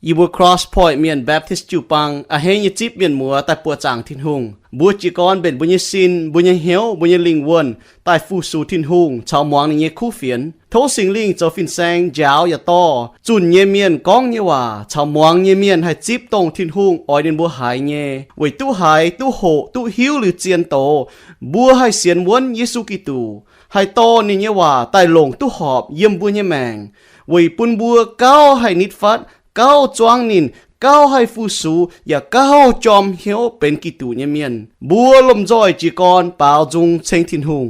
อีบัว cross point เมียน Baptist จูปังอาเฮยจิบเมียนมัวแต่ปัวจางทินหุงบัวจีกรเป็นบุญยสินบุญยเหียวบุญยลิงวนใต้ฟูสูทินหุงชาวมวงในเยคู่เฟียนโทสิงลิงเจ้าฟินแซงยาวอย่าต่อจุนเยเมียนก้องเยว่าชาวมวงเยเมียนให้จิบตรงทินหุงออยเดินบัวหายเยไว้ตู้หายตู้โหตู้หิวหรือเจียนโตบัวให้เสียนวนเยซูกิตูให้โตนี่เยว่าใต้หลงตู้หอบเยี่ยมบัวเยแมงไว้ปุ่นบัวเก้าให้นิดฟัดเก้าจวงนินเก้าให้ฟูสูอย่าเก้าจอมเหียวเป็นกิตูเยเมียนบัวลมจอยจีกรเปล่าจุงเชงทินหุง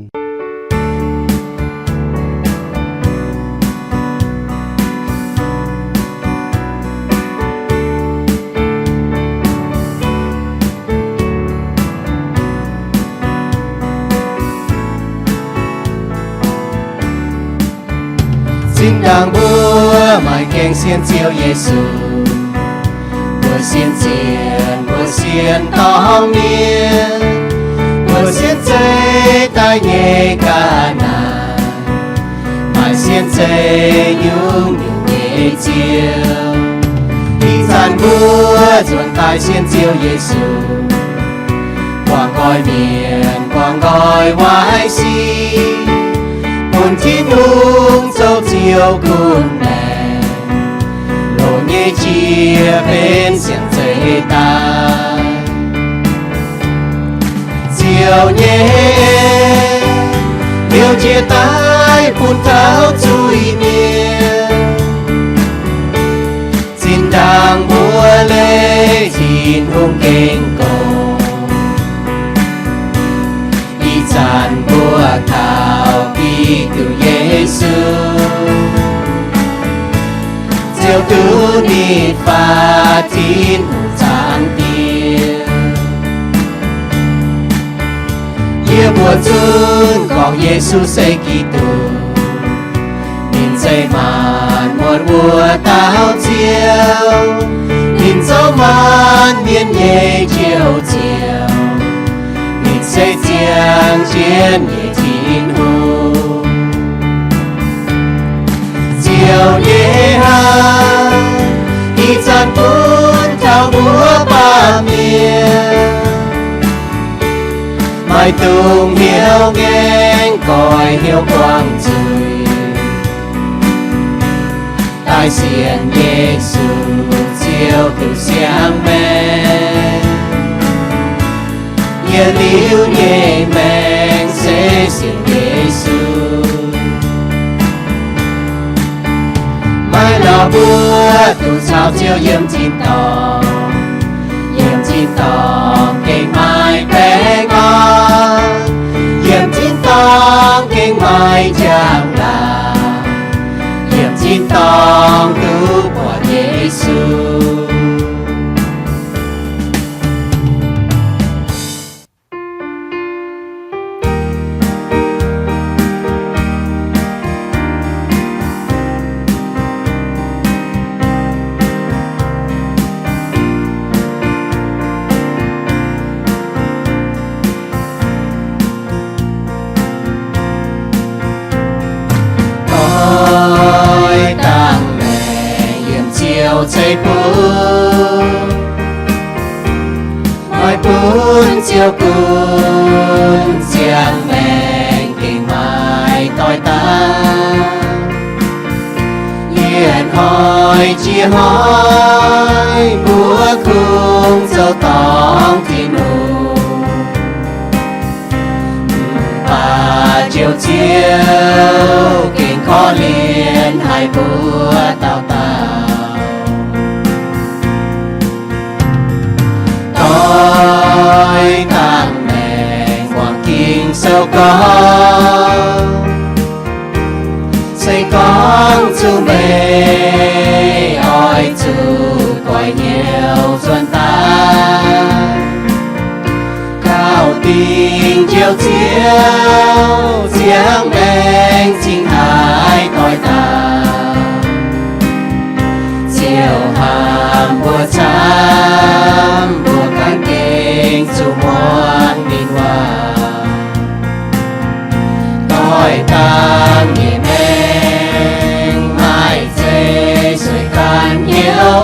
chính đang búa mãi kèn xiên chiêu Giêsu búa xiên tao miên búa xiên chơi tai nhẹ cả nà mãi xiên chơi nhung nhẹ chiều đi dàn búa ruộng tai xiên chiêu Giêsu quang gọi miền quang gọi vãi xi hồn thiên hùng dấu chiều cuốn đèn lộ nhẹ chia bên xiên dây ta chiều nhẹ yêu chia tay phun tháo chui miên xin đang búa lê xin hùng kênh cầu đi dàn búa thảo từ Giêsu chiều tu đi pha tin trang tiền yêu mùa xuân còn Giêsu xây Kitô nhìn dây màn một mùa tao chiều nhìn dấu màn miên nhẹ chiều chiều nhìn dây chiang chiến nhẹ thiên hùng chiều nhẹ ha đi dàn buôn thao búa ba miền mai tung hiếu ngang còi hiếu quang trời tai xiên Giêsu chiều từ sáng mẹ nhẹ liu nhẹ mang sẽ xiên Giêsu mai là búa tu sao chiều yếm chín tòng kinh mai bé ngon yếm chín tòng kinh mai chẳng là yếm chín tòng tu của Giêsu chạy buôn mai buôn chiều cuốn chiang mèn kinh mai toi ta yên hỏi chia hỏi búa khung dấu tòng thiên hùng và chiều chiều kinh khó liền hai búa tao tôi càng mẹ hoàng kinh sâu có xây con chú mê ôi chú quay nhiều xuân ta cao tình chiều chiều giếng bên chính hai tôi ta chiều hàm bùa chám bùa cánh kinh chú muôn bình hòa tôi ta nghỉ men mai dây rồi can hiếu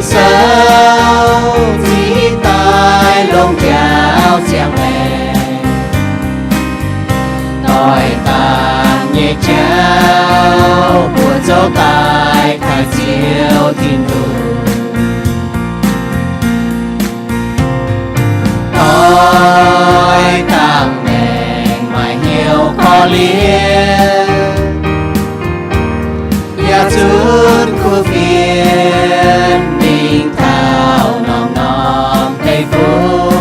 sâu chỉ tai lông cháo giang lệ tôi tàn nhẹ trao của dấu tay khai chiếu thiên đường tôi càng đèn mãi nhiều khó liên ya chút khu phiền mình thao nòm nòm cây phú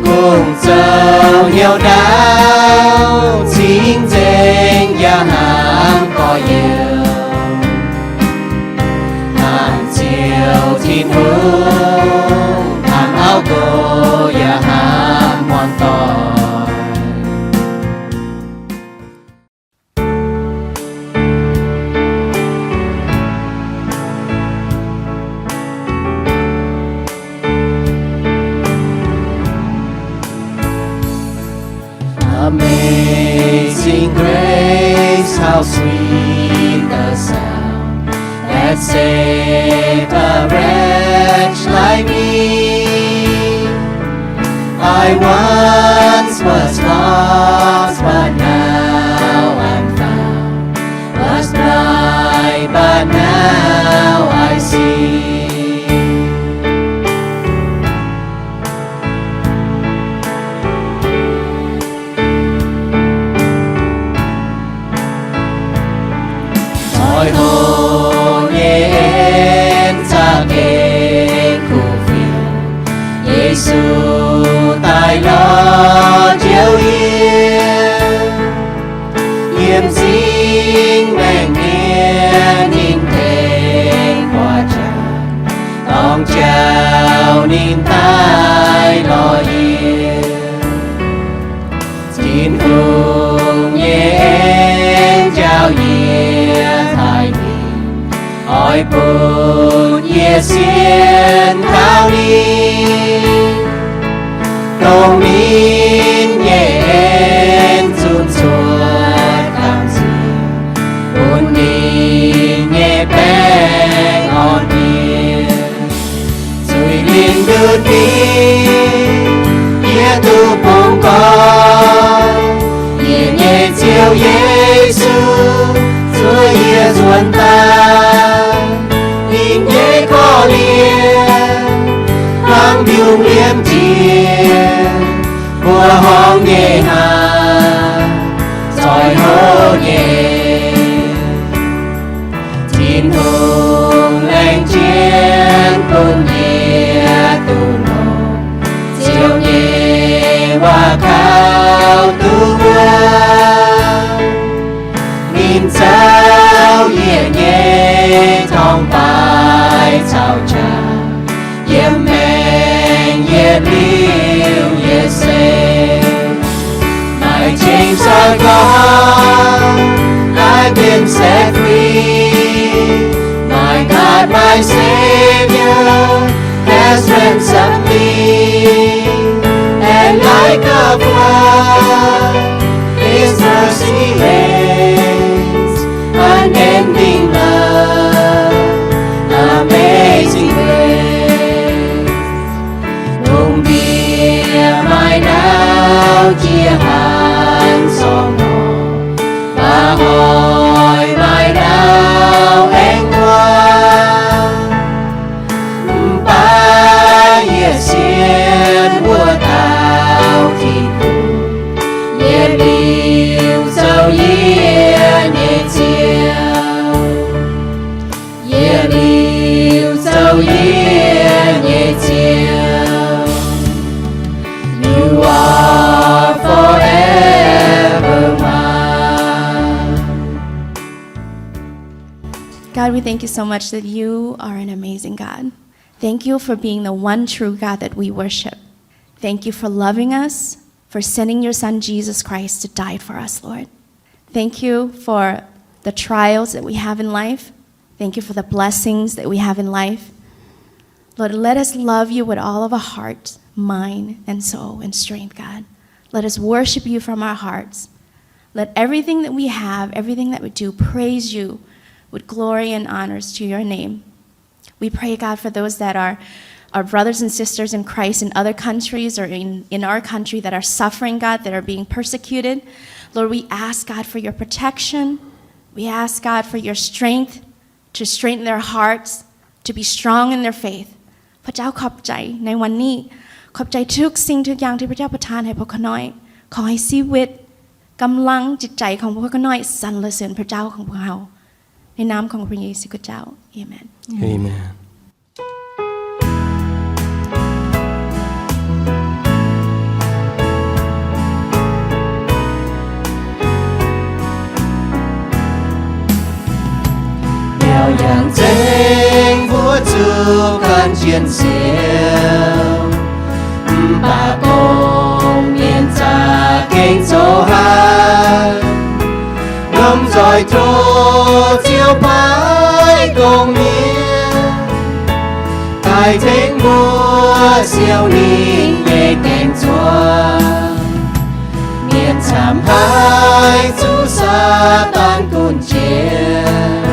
cùng dấu hiểu đau chính danh ya hàng có yêu hàn chiều thiên hương hàn áo cô ya hàn hoàn toàn Amazing grace, how sweet the sound that saved a wretch like me. I once was lost, but now I'm found. Was blind, but now I see. Tôi hồn yên cha kê khu phiền Giê-xu tài lo chiếu yên Nghiêm dính mềm nghiên nhìn tên qua tràn Tông trao nhìn tai lo yên Xin hùng yên trao yên hỏi bùn ye xiên khao đi cầu min ye chun chuột cảm gì bùn đi ye beng on đi rồi liền đưa đi ye tu bông con ye chiều Giê-xu chúa ye ruột ta nhìn nhé có liền hàng biểu liêm tiền của hong nhẹ hà giỏi hô nhẹ thiên hùng lành chiến cùng nhẹ tu nô chiều nhẹ hoa khao tu nhìn sao nhẹ nhẹ thong bài chào cha yếm men yết liêu yết se my chains are gone I've been set free my God my Savior has ransomed me and like a flood His mercy reigns unending love, amazing grace. Đồng bia mai nào chia hàn song hò, và hỏi mai nào anh hoa. Ba ye xiên mùa tao thì cùng, ye liu sâu ye nhẹ chiều, ye liu sâu ye nhẹ chiều. You are forever mine. God, we thank you so much that you are an amazing God. Thank you for being the one true God that we worship. Thank you for loving us, for sending your Son, Jesus Christ, to die for us, Lord. Thank you for the trials that we have in life. Thank you for the blessings that we have in life. Lord, let us love you with all of our heart, mind, and soul, and strength, God. Let us worship you from our hearts. Let everything that we have, everything that we do, praise you with glory and honors to your name. We pray, God, for those that are our brothers and sisters in Christ in other countries or in our country that are suffering, God, that are being persecuted. Lord, we ask, God, for your protection. We ask, God, for your strength to strengthen their hearts, to be strong in their faith. พระเจ้าขอบใจในวันนี้ขอบใจทุกสิ่งทุกอย่างที่พระเจ้าประทานให้พวกเขาน้อยขอให้ชีวิตกำลังจิตใจของพวกเขาน้อยสรรเสริญพระเจ้าของพวกเขาในนามของพระเยซูคริสต์เจ้าอาเมน Amen. Nghèo nhàng trên vua chúa can chiến siêu bà công yên cha kinh số hai ngâm rồi thô chiếu bái công miên tài thánh vua siêu ninh về cảnh chúa miền chạm hai chú sa tan cùn chiến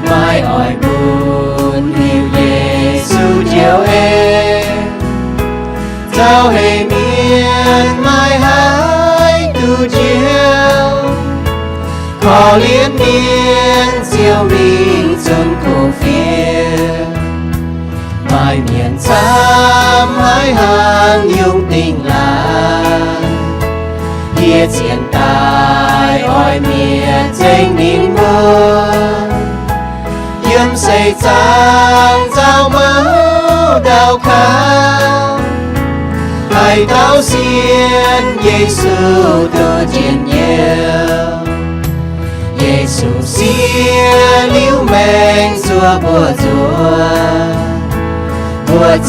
mai ỏi buồn hiểu Giêsu chiều em trao hệ miền mai hái từ chiều khó liên miên siêu bình chân khổ phía mai miền xám hái hàng dùng tình làng kia chiến tài ỏi miền tranh nín buồn yếm xây trang giao máu đào khao hãy thao xiên Giêsu từ chiến nhiều Giêsu xiên liu men xua bùa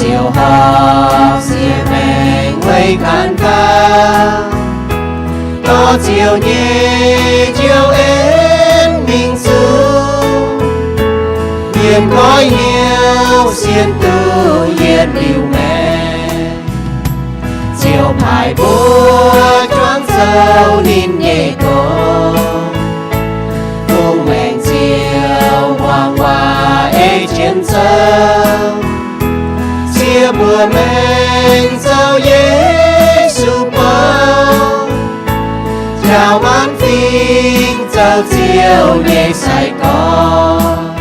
chiều học xiên men quay khán ca to chiều nhẹ chiều em mình xuống hiền khói hiếu xiên từ hiền liu men chiều bài búa choáng sâu nín nhẹ cô cung mệnh chiều hoàng hoa ê chiến sâu chia bùa mệnh sao Giêsu bao chào mãn phinh sao chiều nhẹ say con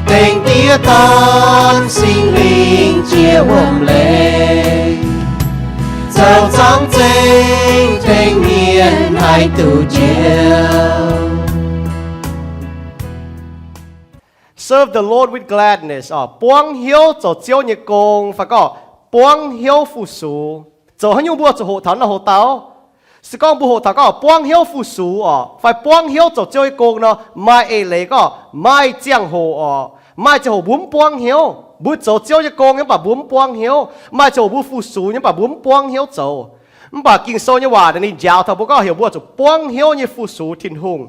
tình tía con sinh linh chia ôm lên giàu sóng tranh thanh niên hai tù chiều Serve the Lord with gladness. Buông hiếu cho chiếu nhiệt công phải có buông hiếu phụ sú. Cho hắn dùng bùa cho hộ thắng là hộ táo. Sự con bùa hộ thắng có buông hiếu phụ sú. Phải buông hiếu cho chiếu nhiệt công nó mai ê lấy có mai giang hồ. Mai cho hồ bún buông hiếu. Bùa cho chiếu nhiệt công nhưng bà bún buông hiếu. Mai cho hồ bùa phụ sú nhưng bà bún buông hiếu cho. Bà kinh sâu như hòa nên giáo thảo bùa có hiểu bùa cho buông hiếu như phụ sú thiên hùng.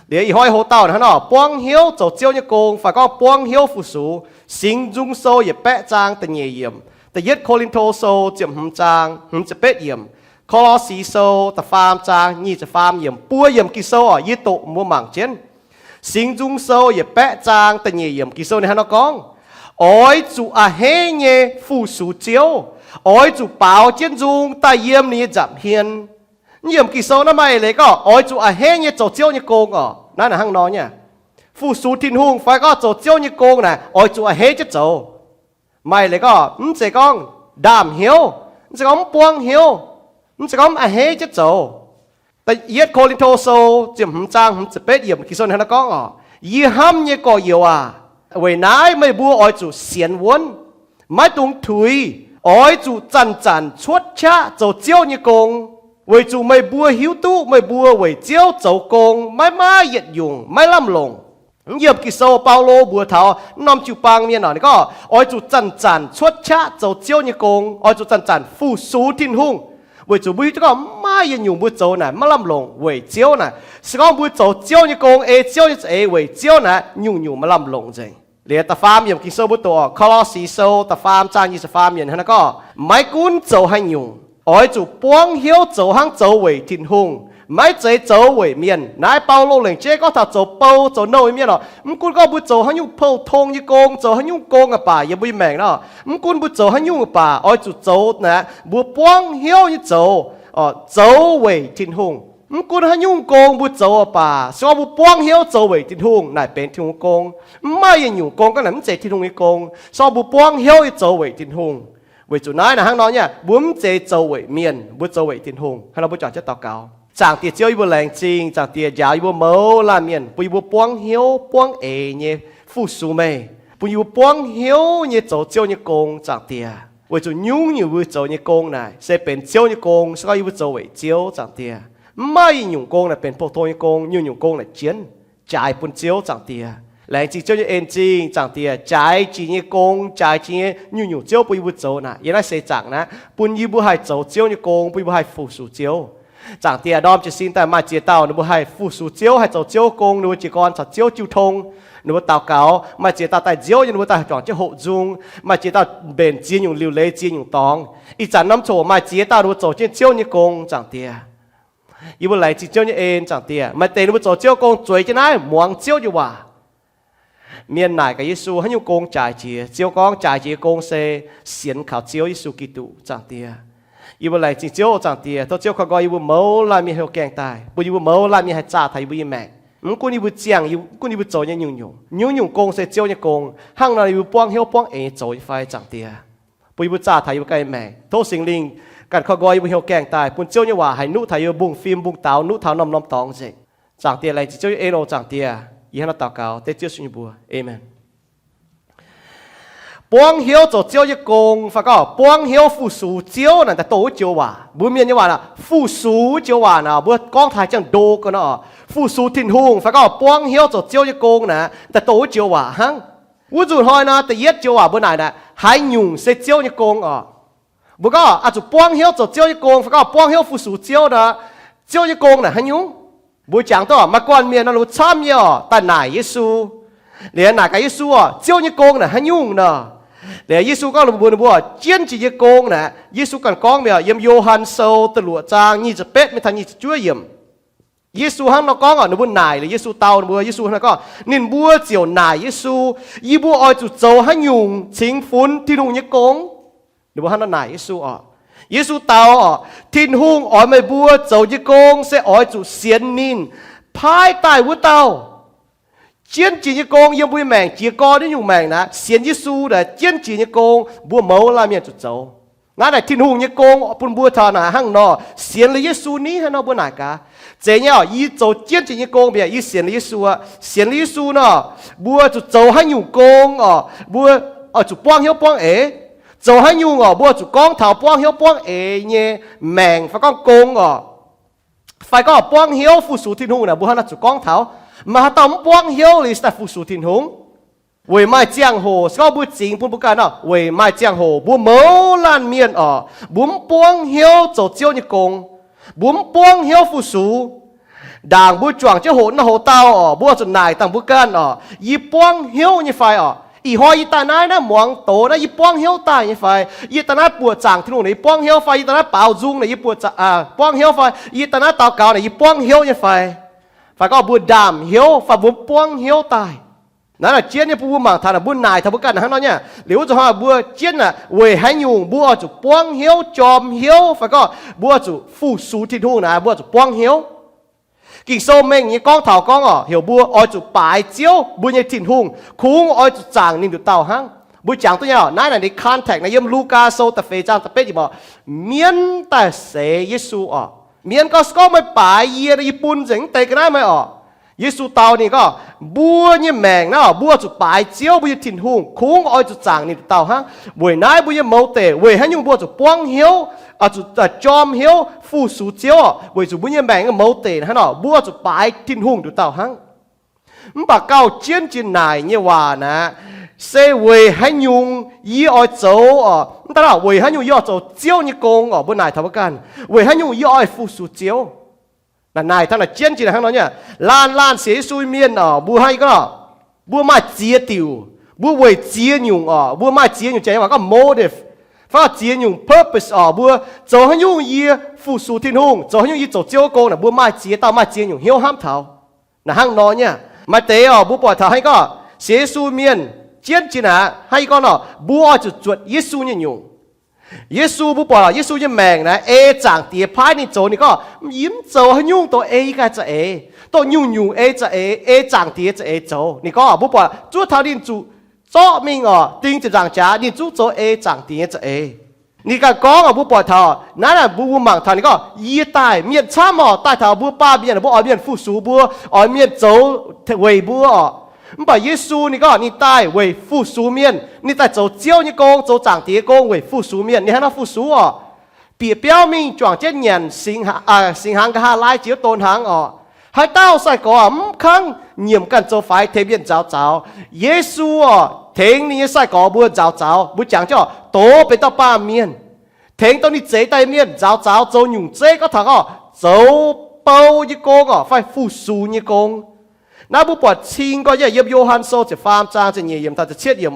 Để ý hỏi hồ tàu này nó buông hiếu cho chiếu như công phải có buông hiếu phụ sú sinh dung sâu ye bẽ trang tình nhẹ yểmแต่ยึดโคลินโตโซเจียมหึมจางหึมจะเป็ดเยี่ยมคอลอสีโซแต่ฟาร์มจางยี่จะฟาร์มเยี่ยมปัวเยี่ยมกิโซยี่โตมัวหมังเช่นสิงจุงโซอย่าแปะจางแต่เยี่ยมกิโซในฮันนกองอ้อยจูอาเฮเย่ฟูสูเจียวอ้อยจูเปล่าเจียนจุงแต่เยี่ยมนี้จับเฮียนเยี่ยมกิโซนั่นไม่เลยก็อ้อยจูอาเฮเย่โจเจียวนี่โกงนั่นน่ะฮังน้อยเนี่ยฟูสูทินหุงไฟก็โจเจียวนี่โกงน่ะอ้อยจูอาเฮจะโจไม่เลยก็เสกองดามเหียวเสกองปวงเหียวเสกองอาเฮจะโจแต่เย็ดโคลินโตโซเจียมหึมจางหึมจะเป็ดเยี่ยมกิโซในฮันนกองยี่ห้ำยี่ก่อเยี่ยวเวนายไม่บัวอ้อยจูเสียนวนไม่ตรงถุยอ้อยจูจันชวดชะโจเจียวนี่โกงเวจูไม่บัวหิวตู้ไม่บัวเวเจียวโจโกงไม่มาเหยียดยุงไม่ล่ำลงเหยียบกิโซเปาโลบัวเทานอมจูปังเมียหน่อยก็อ้อยจูจันชวดชะโจเจียวนี่โกงอ้อยจูจันฟูสูทินหุงเวจูบุยก็ไม่เหยียดยุงบัวโจน่ะไม่ล่ำลงเวเจียวน่ะสกองบัวโจเจียวนี่โกงเจียวเวเจียวน่ะยุงไม่ล่ำลงจริงเรียตาฟาร์มเหยียบกิโซบัวตัวคอลอสีโซตาฟาร์มจางยี่สฟาร์มเหยียดนั่นก็ไม่กุ้นโจให้ยุงอ้อยจูป้วงเหี้ยวโจหังโจเว่ทินหุง mấy chế châu về miền nãy bao lô liền chế có thật châu bao châu nâu miền đó cũng có bút châu hắn nhung phâu thong như con châu hắn nhung con à bàอย่าbui mèn đó cũng bút châu hắn nhung à bà oi chủ châu nè bút quang hiếu như châu châu về thiên hùng cũng hắn nhung con bút châu à bà sau bút quang hiếu châu về thiên hùng này bên thiên hùng con mai nhung con cái nắm chế thiên hùng như con sau bút quang hiếu châu về thiên hùng về chủ nói là hắn nói nha bốn chế châu về miền bút châu về thiên hùng hay là bút chọn chất tàu cao chẳng tiệt chiếu ibu lành chính chẳng tiệt giáo ibu mẫu là miền bùi ibu quang hiếu quang ế nhé phụ su mê bùi ibu quang hiếu nhé châu chiếu nhé công chẳng tiệt với chủ nhung như bùi châu nhé công này sẽ bên chiếu nhé công sau ibu châu về chiếu chẳng tiệt mai nhung công là bên phổ thông nhé công như nhung công là chiến trái bùn chiếu chẳng tiệt lành chính chiếu nhé en chính chẳng tiệt trái chỉ nhé công trái chỉ nhé như nhung chiếu bùi ibu châu này yên là sẽ chẳng nè bùi ibu hai châu chiếu nhé công bùi ibu hai phụ su chiếu chẳng tiệt đom chỉ xin tại mai chia tàu nếu hai phụ số chiếu hay châu chiếu công nếu chỉ còn chặt chiếu chiếu thông nếu tàu cáo mai chia tàu tại chiếu nhưng nếu tại chọn chiếu hộ dung mai chia tàu bền chia nhung liu lê chia nhung tòng ít chẳng năm chỗ mai chia tàu nếu chỗ trên chiếu như công chẳng tiệt ý vừa lại chỉ chiếu như en chẳng tiệt mai tên nếu chỗ chiếu công chuối trên này muang chiếu như hòa miền này cái Giêsu hắn nhung công trái chia chiếu con trái chia công sẽ xiên khảo chiếu Giêsu Kitô chẳng tiệt ibu lại chỉ chiếu chẳng tiệt tôi chiếuเขาก็ibu mẫu là mi hiểu kẹng tài bu ibu mẫu là mi hay trả thầy bu mẹ cũng ibu chiang cũng ibu trâu như nhung công sẽ chiếu như công hang là ibu quang hiếu quang ế trâu phải chẳng tiệt bu ibu trả thầy ibu cái mẹ thô sinh linhกันเขาก็ibu hiểu kẹng tài bu chiếu như hòa hay nút thầy ibu bung phim bung táo nút tháo nằm tòng gì chẳng tiệt lại chỉ chiếu ế đồ chẳng tiệt ý hắn là tao cao tết chiếu suy bùa amen quang hiếu cho chiếu như công phải có quang hiếu phụ số chiếu này ta tổ chiếu hòa bữa miền như vậy là phụ số chiếu hòa nào bữa con thái chẳng đồ cái nó phụ số thiên hùng phải có quang hiếu cho chiếu như công nè ta tổ chiếu hòa hăng ví dụ thôi na ta yết chiếu hòa bữa này nè hai nhung sẽ chiếu như công bữa có à chụp quang hiếu cho chiếu như công phải có quang hiếu phụ số chiếu đó chiếu như công nè hai nhung bữa chẳng to mà quan miền nó lụt tham nhiều ta nải Giêsu để nải cái Giêsu chiếu như công nè hai nhung nè để Giêsu có một buồn bùa chiến chỉ công nè Giêsu cần con bây giờ Gioan sâu từ lụa trang như pet mới thành như chúa yếm Giêsu hắn nó có nó buồn nải là Giêsu tao nó bùa Giêsu nó có nên bùa chiều nải Giêsu y bùa oi chủ châu hắn dùng chính phun thiên hùng như công nó bùa hắn nó nải Giêsu Giêsu tao thiên hùng oi mày bùa châu như công sẽ oi chủ xiên nín phai tài bùa tao chiến chỉ như con yêu bùi mèn chỉ có đến dùng mèn nè xiên Giêsu để chiến chỉ như con bùa mẫu là miền chuột châu ngã này thiên hùng như con bùn bùa thà nè hang nọ xiên là Giêsu ní hay nó bùa này cả chế nhá y châu chiến chỉ như con bây giờ y xiên là Giêsu nọ bùa chuột châu hay dùng con bùa chuột quang hiếu quang ế châu hay dùng bùa chuột con thảo quang hiếu quang ế nhé mèn phải con phải có quang hiếu phụ số thiên hùng nè bùa hắn chuột con thảo mà tao quang hiếu là phụ số thiên hùng về mai giang hồ sau bữa chính bún bún cái nào về mai giang hồ bún mẫu lan miền bún quang hiếu cho chiếu như công bún quang hiếu phụ số đảng bún choàng cho hồn nó hồ tao bún chuẩn này tàng bún can y quang hiếu như phải y hoa y ta nai na muang tổ na y quang hiếu tai như phải y ta nai bùa chàng thiên hùng này quang hiếu phải y ta nai bảo dung này y bùa quang hiếu phải y ta nai tao cao này y quang hiếu như phải có bùa đàm hiếu và bùa quang hiếu tài nó là chiến như bùa mảng thà là bùa nài thà bùa cạn hắn nói nhá nếu cho họ bùa chiến là về hai nhung bùa chủ quang hiếu chòm hiếu phải có bùa chủ phụ số thiên hùng là bùa chủ quang hiếu kỳ sâu mình như con thảo con hiểu bùa ở chủ bài chiếu bùa như thiên hùng khung ở chủ chàng nên được tàu hăng bùa chàng tôi nhá nãy là đi contact này yếm Luca sâu tập phê trang tập bết gì bỏ miễn tài sẽ Giêsu miền có mấy bài gì làญี่dính tay cái này mấy Giêsu tao này có bùa như mèn nó bùa chụp bài chiếu bùa thiên hùng khung oi chụp chàng này tao ha buổi nãy bùa mẫu tề buổi hay nhung bùa chụp quang hiếu chụp chom hiếu phụ số chiếu buổi chụp bùa như mèn mẫu tề ha nó bùa chụp bài thiên hùng được tao ha bà cao chiến này như hòa nè sẽ về hay nhung y oi châu ta nói về hay nhung y oi châu chiếu như công bữa này thằng bác can về hay nhung y oi phụ số chiếu là này thằng là chiến chỉ là hắn nói nhá lan xế xuôi miên bữa hay có bữa mai chia tiểu bữa về chia nhung bữa mai chia nhung chạy mà có motive phát chiến nhung purpose ở bữa cho hắn nhung y phụ số thiên hùng cho hắn nhung y cho chiếu cô là bữa mai chiến tao mai chiến nhung hiếu hám thảo là hang nó nha mai tế ở bữa bỏ thảo hay có xế su miên chiến chiến hả hay có nó bữa chuột chuột Giêsu như nhung Giêsu bữa bỏ Giêsu như mèn nè chẳng tiệt phái ni chỗ ni có yếm chỗ hắn nhung tổ cái cho tổ nhung nhung cho chẳng tiệt cho chỗ ni có bữa bỏ chúa thảo điên chủ cho mình tin chỉ rằng trả ni chú cho chẳng tiệt cho ni cái con bữa bỏ thảo nãy là bữa mảng thảo ni có y tài miền cha mỏ tài thảo bữa ba miền là bữa ở miền phụ số bữa ở miền chỗ về bữa bà Giêsu ni có ni tai về phụ số miền ni tại chỗ chiếu như con chỗ chẳng tiệt con về phụ số miền ni hắn nó phụ số bị biểu minh chọn chết nhận sinh hàng cái lai chiếu tôn hàng hai tao sai có khăng nhiệm cần cho phải thế biến giáo giáo Giêsu thế ni sai có bữa giáo giáo bữa chẳng cho tổ bị tao ba miền thế tao ni chế tay miền giáo giáo cho nhung chế có thằng dấu bao như con phải phụ số như con nãy bữa bỏ xin có gì Yohan số chỉ farm trang chỉ nhiệm ta chỉ chết nhiệm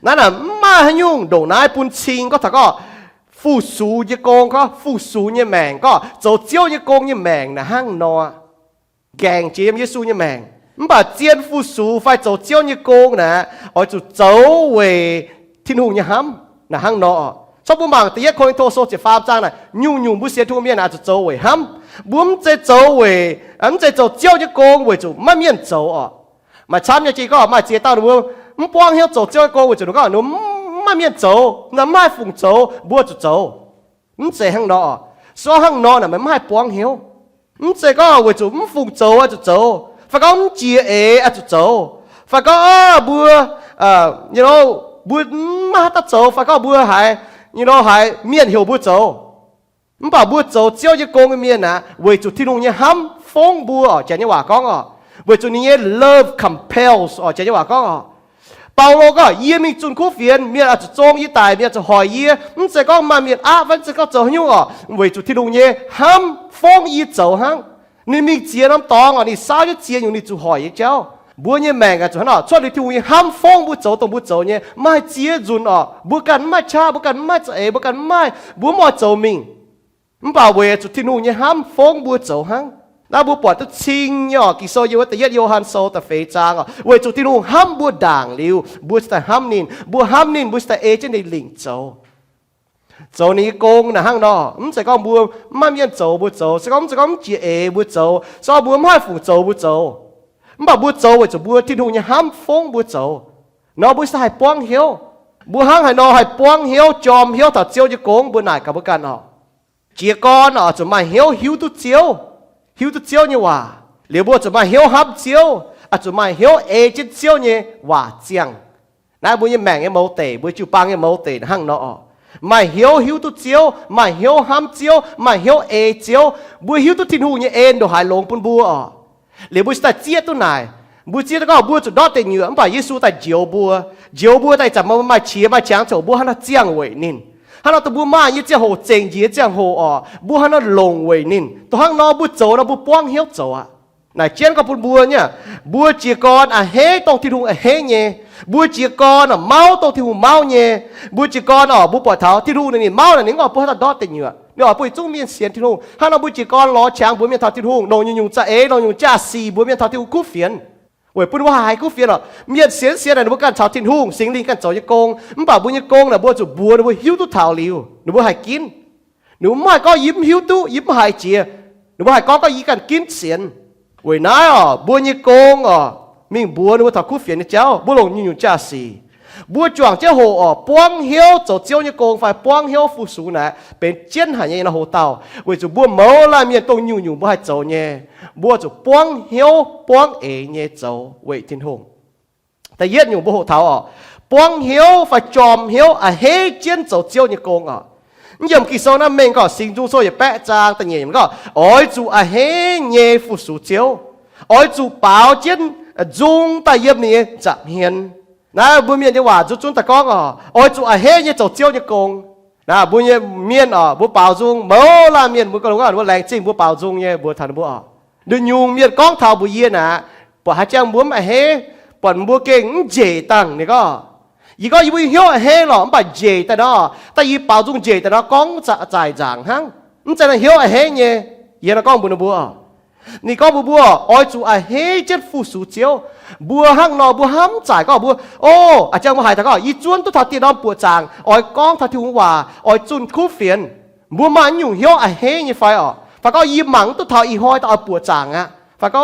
nãy là mà nhung đồ nãy bún xin có thằng phụ số như con có phụ số như mèn có dấu chiếu như con như mèn là hang nọ gàng chiếm Giêsu như mèn bà chiên phụ số phải dấu chiếu như con nè ở chỗ dấu về thiên hùng như hám là hang nọ sau bữa mảng thì con thô số chỉ farm trang này nhung nhung bữa xe thu miên là chỗ dấu về hám bướm chế dấu về chế dấu chiếu như con về chỗ mất miên dấu mà chăm như chỉ có mà chế tao được không quang hiếu dấu chiếu con về chỗ nó có nó mai miền châu, nằm mai phụng châu, bua châu châu, chế hang nọ, so hang nọ là mấy mai quang hiếu, chế có về chỗ phụng châu châu, phải có chia châu, phải có bua, bua mai ta châu, phải có bua hải, hải miền hiểu bua châu, bảo bua châu chiếu như con cái miền à, về chỗ thiên hùng như hám phong bua chả như hòa con về chỗ như love compels chả như hòa con Paulo có yên mình chuẩn khu phiền miền trong ý tài miền cho hỏi ý sẽ có mà miền vẫn sẽ có chỗ nhung về chủ thiên đồng nhé ham phong ý chỗ hang nên mình chia năm to ni sao cho chia nhung ni chủ hỏi ý cháu bữa như mèn chỗ nó cho đi thiên ham phong bữa chỗ tổng bữa chỗ nhé mai chia dùn bữa cần mai cha bữa cần mai chỗ bữa cần mai bữa mò chỗ mình bảo về chủ thiên đồng nhé ham phong bữa chỗ hang那不把它清哟，其实有第一约翰书的非章为主的路ham不当了，不是在ham宁，不ham宁不是在 A 这里领走，走你公那行咯，是讲不慢慢走不走，是讲接 A 不走，所以不慢扶走不走，不走为就不天路你 ham 风不走，那不是还帮晓，不行还那还帮晓，จอม晓他招就公不奈搞不干接干就买晓都招。hiếu tự chiếu như hòa, liệu bộ chúng mày hiếu hấp chiếu, chúng mày hiếu chết chiếu như hòa chiang, nãy bữa như mèn cái mẫu tể, bữa chịu băng cái mẫu tể hăng nọ, mày hiếu tự chiếu, mày hiếu hấp chiếu, mày hiếu chiếu, bữa hiếu tự thiên hu như đồ hài lồng bún bùa, liệu bữa ta chia tu này, bữa chia có bữa chúng đó tể nhựa, bà Giêsu ta chiếu bùa ta chậm mà chia mà chàng chỗ bữa hắn nó chiang vậy nín. hắn nó tụi bố mai như chiếc hồ chèn gì chiếc hồ bố hắn nó lồng vậy nín tụi hắn nó bố chỗ nó bố quang hiếu chỗ này trên có bố nhá bố chỉ con hé tông thì hùng hé nhé bố chỉ con máu tông thì hùng máu nhé bố chỉ con bố bỏ tháo thì hùng này máu là những ngọc bố hắn đó tình nhựa nếu bố chung miên xiên thì hùng hắn nó bố chỉ con ló chàng bố miên tháo thì hùng nông nhung cha nông nhung cha xì bố miên tháo thì hùng cú phiền vậy bố hoa hai cú phiền miên xiên này nó bố can tháo thì hùng sinh linh can chỗ như công bảo bố như công là bố chủ bố nó bố hiếu tu tháo liu nó bố hai kín nếu mai có yếm hiếu tu yếm hai chia nếu bố hai có yếm can kín xiên vậy nãy bố như công mình bố nó thảo cú phiền cháu bố lồng như cha xì bố chọn chế hồ quang hiếu chỗ chiếu như công phải quang hiếu phụ số này bên trên hải như là hồ tàu vậy chủ bố máu là miền đông nhung nhung bố hai chỗ nhé bố chủ quang hiếu quang nhé chỗ vậy thiên hùng tại yết nhung bố hồ tàu quang hiếu phải chòm hiếu hé trên chỗ chiếu như công nhưng khi sau năm mình có sinh dung số bẻ trang tại nhỉ có ôi chủ hé nhé phụ số chiếu ôi chủ bảo trên dung tại yếm này chạm hiền nãy bữa miền như hòa chúng ta có ôi chủ hé như chỗ chiếu như công nãy bữa miền bữa bảo dung máu là miền bữa có đúng không bữa lành chinh bữa bảo dung như bữa thằng bữa đừng nhung miền con thảo bữa yên bỏ hai trang bữa mà hé bọn bữa kinh dễ tăng này có อีก็ยิ่งเหี้ยวเฮหล่อมันเจแต่เนาะแต่ยี่เป่าจุงเจแต่เนาะก้องจะจ่ายจางหังมันจะเหี้ยวเฮเนี่ยยี่น่ะก้องบุญบัวนี่ก้องบัวอ้อยจูเฮเจ็ดฟูสูเจียวบัวหังนอบัวห้ำจ่ายก็บัวโอ้อาจารย์มาหายแต่ก็ยี่จวนตุทัดตีน้องปวดจางอ้อยก้องทัดทุ่งว่าอ้อยจุนคู่เฟียนบัวมันอยู่เหี้ยวเฮเนี่ยไฟอ๋อฝากก็ยี่หมังตุทัดอีหอยต่อปวดจางอ่ะฝากก็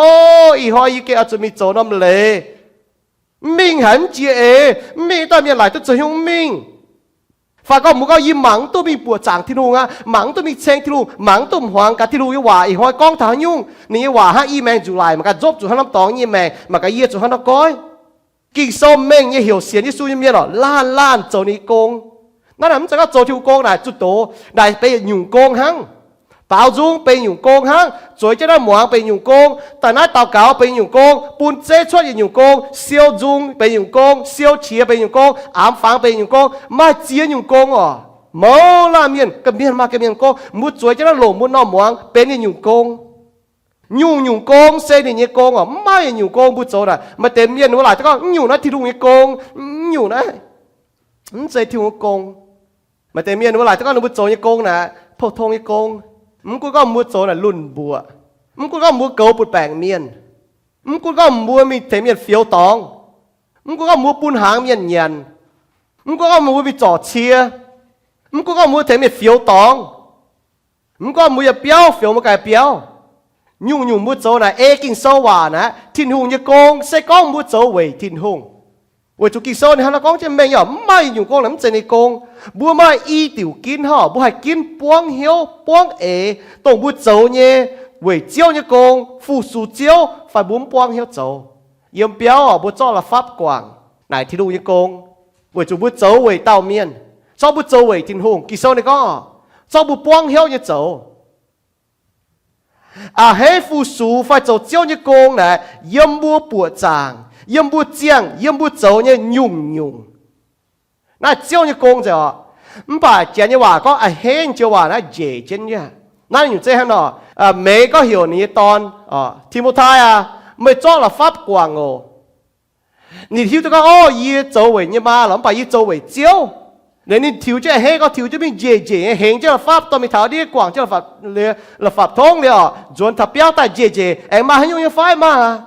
อีหอยยี่เกอาจจะมีโจน้ำเลย命很接命当面来都只用命，发觉冇個以忙都咪撥長天路啊，忙都咪青天路，忙都唔黃架天路要話，而開光頭用，你要話下伊命住來，咪個捉住喺度當伊命，咪個嘢住喺度改，結數命一條線一數一面咯，爛做你工，นั่นแหละมันจะก็做條工嚟จุดโต嚟俾人用工行。bảo dungเป็นอยู่โกงฮังสวยจะได้หมวงเป็นอยู่โกงแต่น้าเต่าเก๋าเป็นอยู่โกงปุนเจ้ช่วยอยู่โกงเซียวจุงเป็นอยู่โกงเซียวเฉียเป็นอยู่โกงอามฟังเป็นอยู่โกงมาเจียอยู่โกงอ๋อโมลาเมียนกับเมียนมากับเมียนโกงมุดสวยจะได้หลงมุดน้อหมวงเป็นอยู่โกงอยู่โกงเซนอยู่โกงอ๋อไม่อยู่โกงบุโจน่ะมาเต็มเมียนหัวไหล่แต่ก็อยู่นะที่ทุ่งอยู่โกงอยู่นะเซที่หัวโกงมาเต็มเมียนหัวไหล่แต่ก็บุโจอยู่โกงนะพอทงอยู่โกงมึงกูก็มัวโจน่ะลุ่นบัวมึงกูก็มัวเกาปุดแปงเมียนมึงกูก็มัวมีเทเมียนเฟียวตองมึงกูก็มัวปุนหางเมียนเย็นมึงกูก็มัวมีจ่อเชียมึงกูก็มัวเทเมียนเฟียวตองมึงก็มัวอย่าเปี้ยวเฟียวมาไกลเปี้ยวยุ่งมัวโจน่ะกินโซวานะทินหงอย่าโกงใส่ก้องมัวโจเวยทินหงเวยจุกิโซนี่ฮะแล้วก้องจะแม่งอย่าไม่อยู่โกงน้ำใจในโกงบัวไม่อีติ๋วกินห่อบัวให้กินป้วงเหี้ยวป้วงต้องบัวโจเนี่ยเวยเจียวเนี่ยโกงฟูสูเจียวฝ่ายบุ้มป้วงเหี้ยวโจเยี่ยมเปี้ยวบัวจ่อละฟับกว่างไหนที่ดูเนี่ยโกงเวยจูบัวโจเวยเต้าเมียนชอบบัวโจเวยทินหงกิโซนี่ก็ชอบบัวป้วงเหี้ยวเนี่ยโจให้ฟูสูฝ่ายโจเจียวเนี่ยโกงนะเยี่ยมบัวปวดจางเยี่ยมบัวเจียงเยี่ยมบัวโจเนี่ยยุ่ง那叫你讲着，唔把讲你话讲很就话那热真呀，那你这样咯，每个有你当提摩太没做了发光哦，你挑这个一周围你妈，諗把一周围照，你挑这黑個挑這邊熱行這發到咪頭啲光這發了發通了，轉頭標帶熱，嘛很容易快嘛，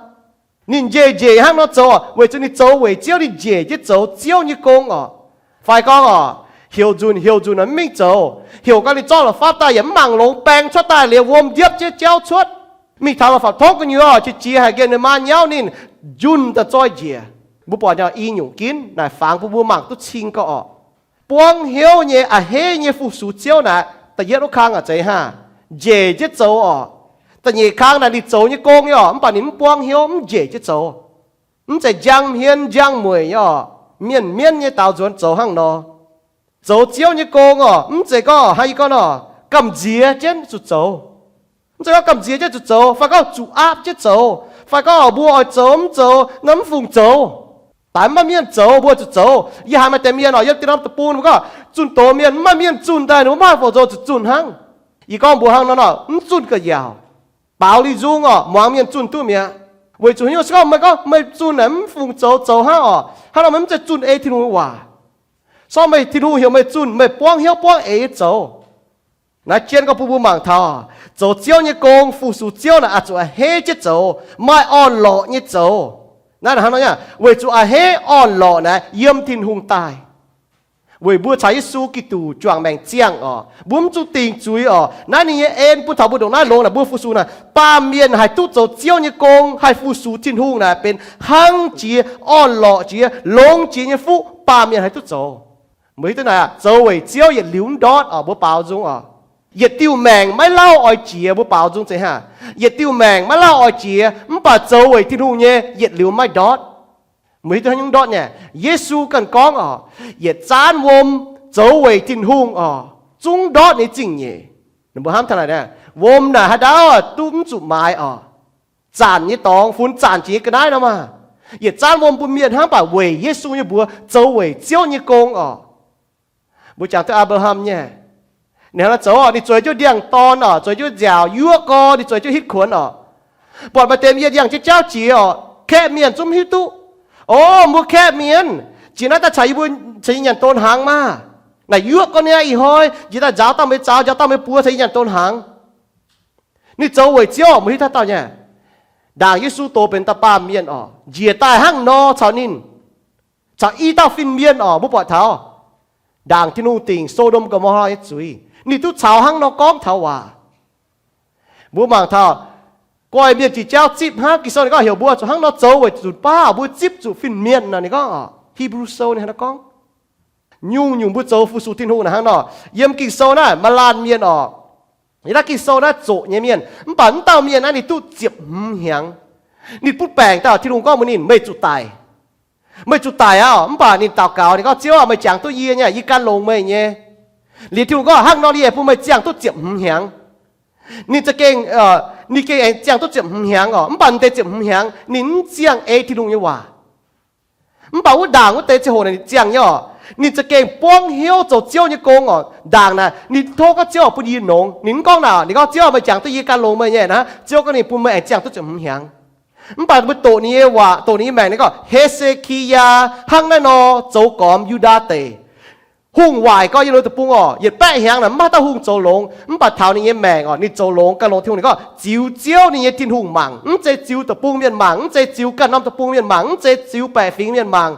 你熱行到做，為咗你周圍照你熱一做照你講哦。phải con hiểu dùn nó minh châu hiểu cái cho là pháp ta yếm mảng lông bèn cho ta liều vôm điệp chế treo chuốt mi thảo là pháp thông cái nhiều chỉ hay cái này mà nhau nên dùn ta cho gì bố bỏ nhau y nhung kín này phang bố mảng tốt xin có buông hiểu nhẹ hê nhẹ phụ số chiếu này ta yết nó khang trái ha dễ chế châu ta nhẹ khang này đi châu như con nhở mà nín buông hiểu dễ chế châu chạy giang hiên giang mùi nhở miền như tàu chuẩn走hàng nó走chiếu như con chỉ có hay con cầm dĩa trên chút走chỉ có cầm dĩa trên chút走phải có chủ áp trên走phải có bùa走nắm phùng走tại mà miền走bùa走y hai mà tem miền nó yết tiền tập bùn có chun tổ miền mà miền chun đây nó mà phổ chun hàng y con bùa hàng nó chun cái giàu bảo đi dung mong miền chun tu miền为主要是讲ไม่จุนนั้นฟุงโจฮะถ้าเราไม่จะจุนที่นู้นว่าซ้อมไม่ที่นู้นเหี่ยวไม่จุนไม่ป้วงเหี่ยวป้วงโจ那见个不忙他走教你功夫数教呢做黑只走ไม่อ่อนหล่อ你走นั่นฮะเนี่ย为主黑อ่อนหล่อนะเยี่ยมทิ้งหงตาย为บัวใช้สู้กิตูจวงแมงเจียงบุ้มจุติงจุยนั่นนี่ผู้ถาบุตรนั่นลงนะบัวฟูสูนะป้าเมียนให้ตู้โจเจียวนี่กงให้ฟูสูทิ้งหงนะเป็นหังจีอ่อนหล่อจีลงจีนี่ฟูป้าเมียนให้ตู้โจเหมือนตัวไหนโจเว่ยเจียวอย่าลิ้วดอดบัวเปล่าจุงอย่าติ้วแมงไม่เล่าอ้อยจีบัวเปล่าจุงใช่ฮะอย่าติ้วแมงไม่เล่าอ้อยจีมันป่าโจเว่ยทิ้งหงเนี่ยอย่าลิ้วไม่ดอดmấy thứ những đó nhỉ, Giêsu cần con giờ chán vôm dấu về tin hung chúng đó này chính nhỉ, đừng ham thằng này nè, vôm là hai đó túm chụp mái chán như tòng phun chán chỉ cái đấy đâu mà, giờ chán vôm bùn miền ham bảo về Giêsu như bùa dấu về chiếu như con bùa chẳng tới Abraham nhỉ, nếu là dấu đi chơi cho điang ton chơi cho dẻo yua co đi chơi cho hít khuẩn bọn mà tên gì điang cho cháu chỉ แค่เมียนจุ่มหิตุโอ้มัวแค่เมียน chỉ nói ta chạy buôn chạy nhận tôn hàng mà này yếu con này ý thôi chỉ ta giáo ta mới bua chạy nhận tôn hàngนี่เจ้าไว้เจ้าไม่ทัดตาเนี่ยด่างยิสุโตเป็นตาปามเมียนอ๋อเหยียดตายห้างนอชาวนินชาวอีตาฟินเมียนอ๋อบุปผาเท้าด่างที่นู่นติงโซโดมกับมอฮาเอจุยนี่ทุกชาวห้างนอก้องเท้าว่าบัวมังเท้าก้อยเมียนจีเจ้าจิบห้ากิโซนี่ก็เหี่ยวบัวชาวห้างนอเจ้าไว้จุดป้าบัวจิบจุดฟินเมียนน่ะนี่ก็ฮีบรูโซนี่ฮะนะก้องยุ่งบัวเจ้าฟูสูทินหูนะห้างนอเยี่ยมกิโซน่ะมาลานเมียนอ๋อนี่ถ้ากิโซน่ะโจเนี่ยเมียนมันปั่นเต้าเมียนนะนี่ตู้เจ็บเหียงนี่พูดแปลงเต้าที่ลุงก็มันนี่ไม่จุดตายไม่จุดตายอ่ะมันป่านี่เต่าเก่านี่ก็เจ้าไม่จังตัวเยี่ยเนี่ยยี่กันลงไม่เนี่ยหรือที่ลุงก็ห้างนอเรียพูดไม่จังตัวเจ็บเหียงนี่จะเก่งนี่เก่งจังตัวเจ็บเหียงอ๋อมันปั่นเตะเจ็บเหียงนี่จังที่ลุงยี่ว่ามันป่าว่าด่างว่าเตะเจ้าโหนี่จังเนี่ย你这个帮晓做教你讲哦，当然你拖个教不易弄，您讲哪？你讲教咪讲对一间弄乜嘢นะ教個你半咪講都就唔響。咁但係ตัวนี้ว่าตัวนี้แม่นี่ก็เฮเซคียาหั่งนั่นเนาะโจกอมยูดาเตหุ่งไหวก็ยังรู้ตัวปุ่งอ๋ออย่าแปะแหงนะมาตาหุ่งโจลงปัดเท้านี่แมงอ๋อนี่โจลงกันลงที่หุ่งนี่ก็จิวเจียวนี่ทิ้งหุ่งมังเจจิวตัวปุ่งเมียนมังเจจิวกันน้ำตัวปุ่งเมียนมังเจจิวแปะฟิงเมียนมัง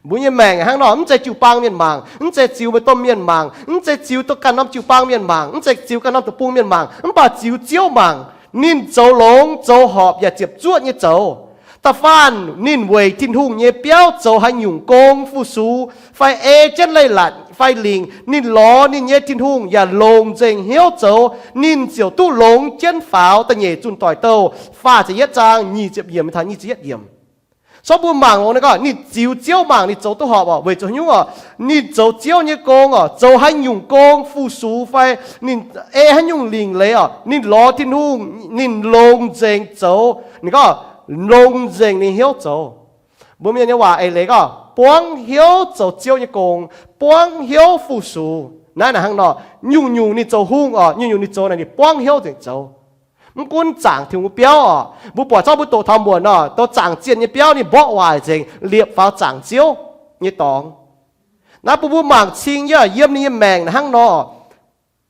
บุญยังแมงห้างนอมันจะจิวปังเมียนมังมันจะจิวไปต้มเมียนมังมันจะจิวตัวกันน้ำจิวปังเมียนมังมันจะจิวกันน้ำตัวปุ่งเมียนมังมันป่าจิวเจียวมังนิ่นโจลงโจหอบอย่าเจ็บจวดเนี่ยโจตาฟันนิ่นเวยทิ้งหุ่งเนี่ยเปี้ยวโจให้หยุ่งกงฟูซูไฟเอเจนเลยหลัดไฟลิงนิ่นล้อนิ่นเนี่ยทิ้งหุ่งอย่าลงเจงเหี้ยวโจนิ่นเจียวตู้ลงเจนฝาวตะเหย่จุนต่อยโตฟ้าจะเย็ดจางยี่เจ็บเยี่ยมไม่ทันยี่จะเย็ดเยี่ยมชอบบุญมังนี่ก็นี่จิวเจียวมังนี่โจตู้หอบอ่ะเวยโจยุ่งอ่ะนี่โจเจียวเนี่ยกงอ่ะโจให้หยุ่งกงฟูซูไฟนี่เอให้หยุ่งลิงเลยอ่ะนี่ล้อทิ้งหุ่งนิ่นลงเจงโจนี่ก็ลงเจงนี่เหี้ยวโจบุญมีเนี่ยว่าไอ้เลยก็ป้องเหี้ยวโจเจียวเนี่ยกงป้องเหี้ยวฟูซูนั่นน่ะข้างนอกยุ่งนี่โจหุ่งอ่ะยุ่งนี่โจนี่ป้องเหี้ยวเจงโจมันกุนจางถึงเปี้ยวอ่ะบุปผาเจ้าบุตรทำบัวเนาะตัวจางเจียนเนี่ยเปี้ยวนี่บอกว่าจริงเรียบฟ้าจางเจียวเนี่ยตองนะปุ๊บหมางชิงเยอะเยี่ยมนี่แมงนะข้างนอก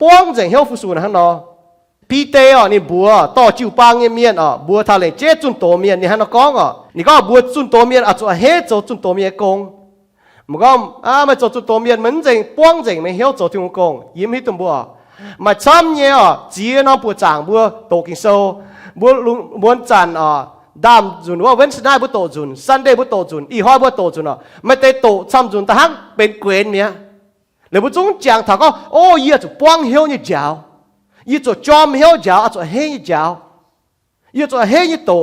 ป้องเจงเหี้ยวฟูซูนะข้างนอกพี่เตอ๋อนี่บัวต่อจิวปังเมียนอ๋อบัวทะเลเจ๊จุนโตเมียนนี่ฮะน้องก้องอ๋อนี่ก็บัวจุนโตเมียนอาจจะเฮ็ดโจจุนโตเมียนกงมันก็ไม่โจจุนโตเมียนเหมือนเจงป้องเจงไม่เหี้ยวโจที่งกงยิ้มให้ตัวบัวมาช้ำเนี่ยอ๋อจีน้องบัวจางบัวโตกินโซบัวลุงบัวจันอ๋อดำจุนว่าเว้นสนายบัวโตจุนซันเดย์บัวโตจุนอีห้อยบัวโตจุนอ๋อไม่ได้โตช้ำจุนแต่หั่งเป็นเกวนเนี่ยหรือบัวจงจางถ้าก็โอ้ยจะป้องเหี้ยวเนี่ยเจ้ายี่ตัวจอมเหี้ยวเจ้าอาจจะเฮี้ยเจ้ายี่ตัวเฮี้ยโต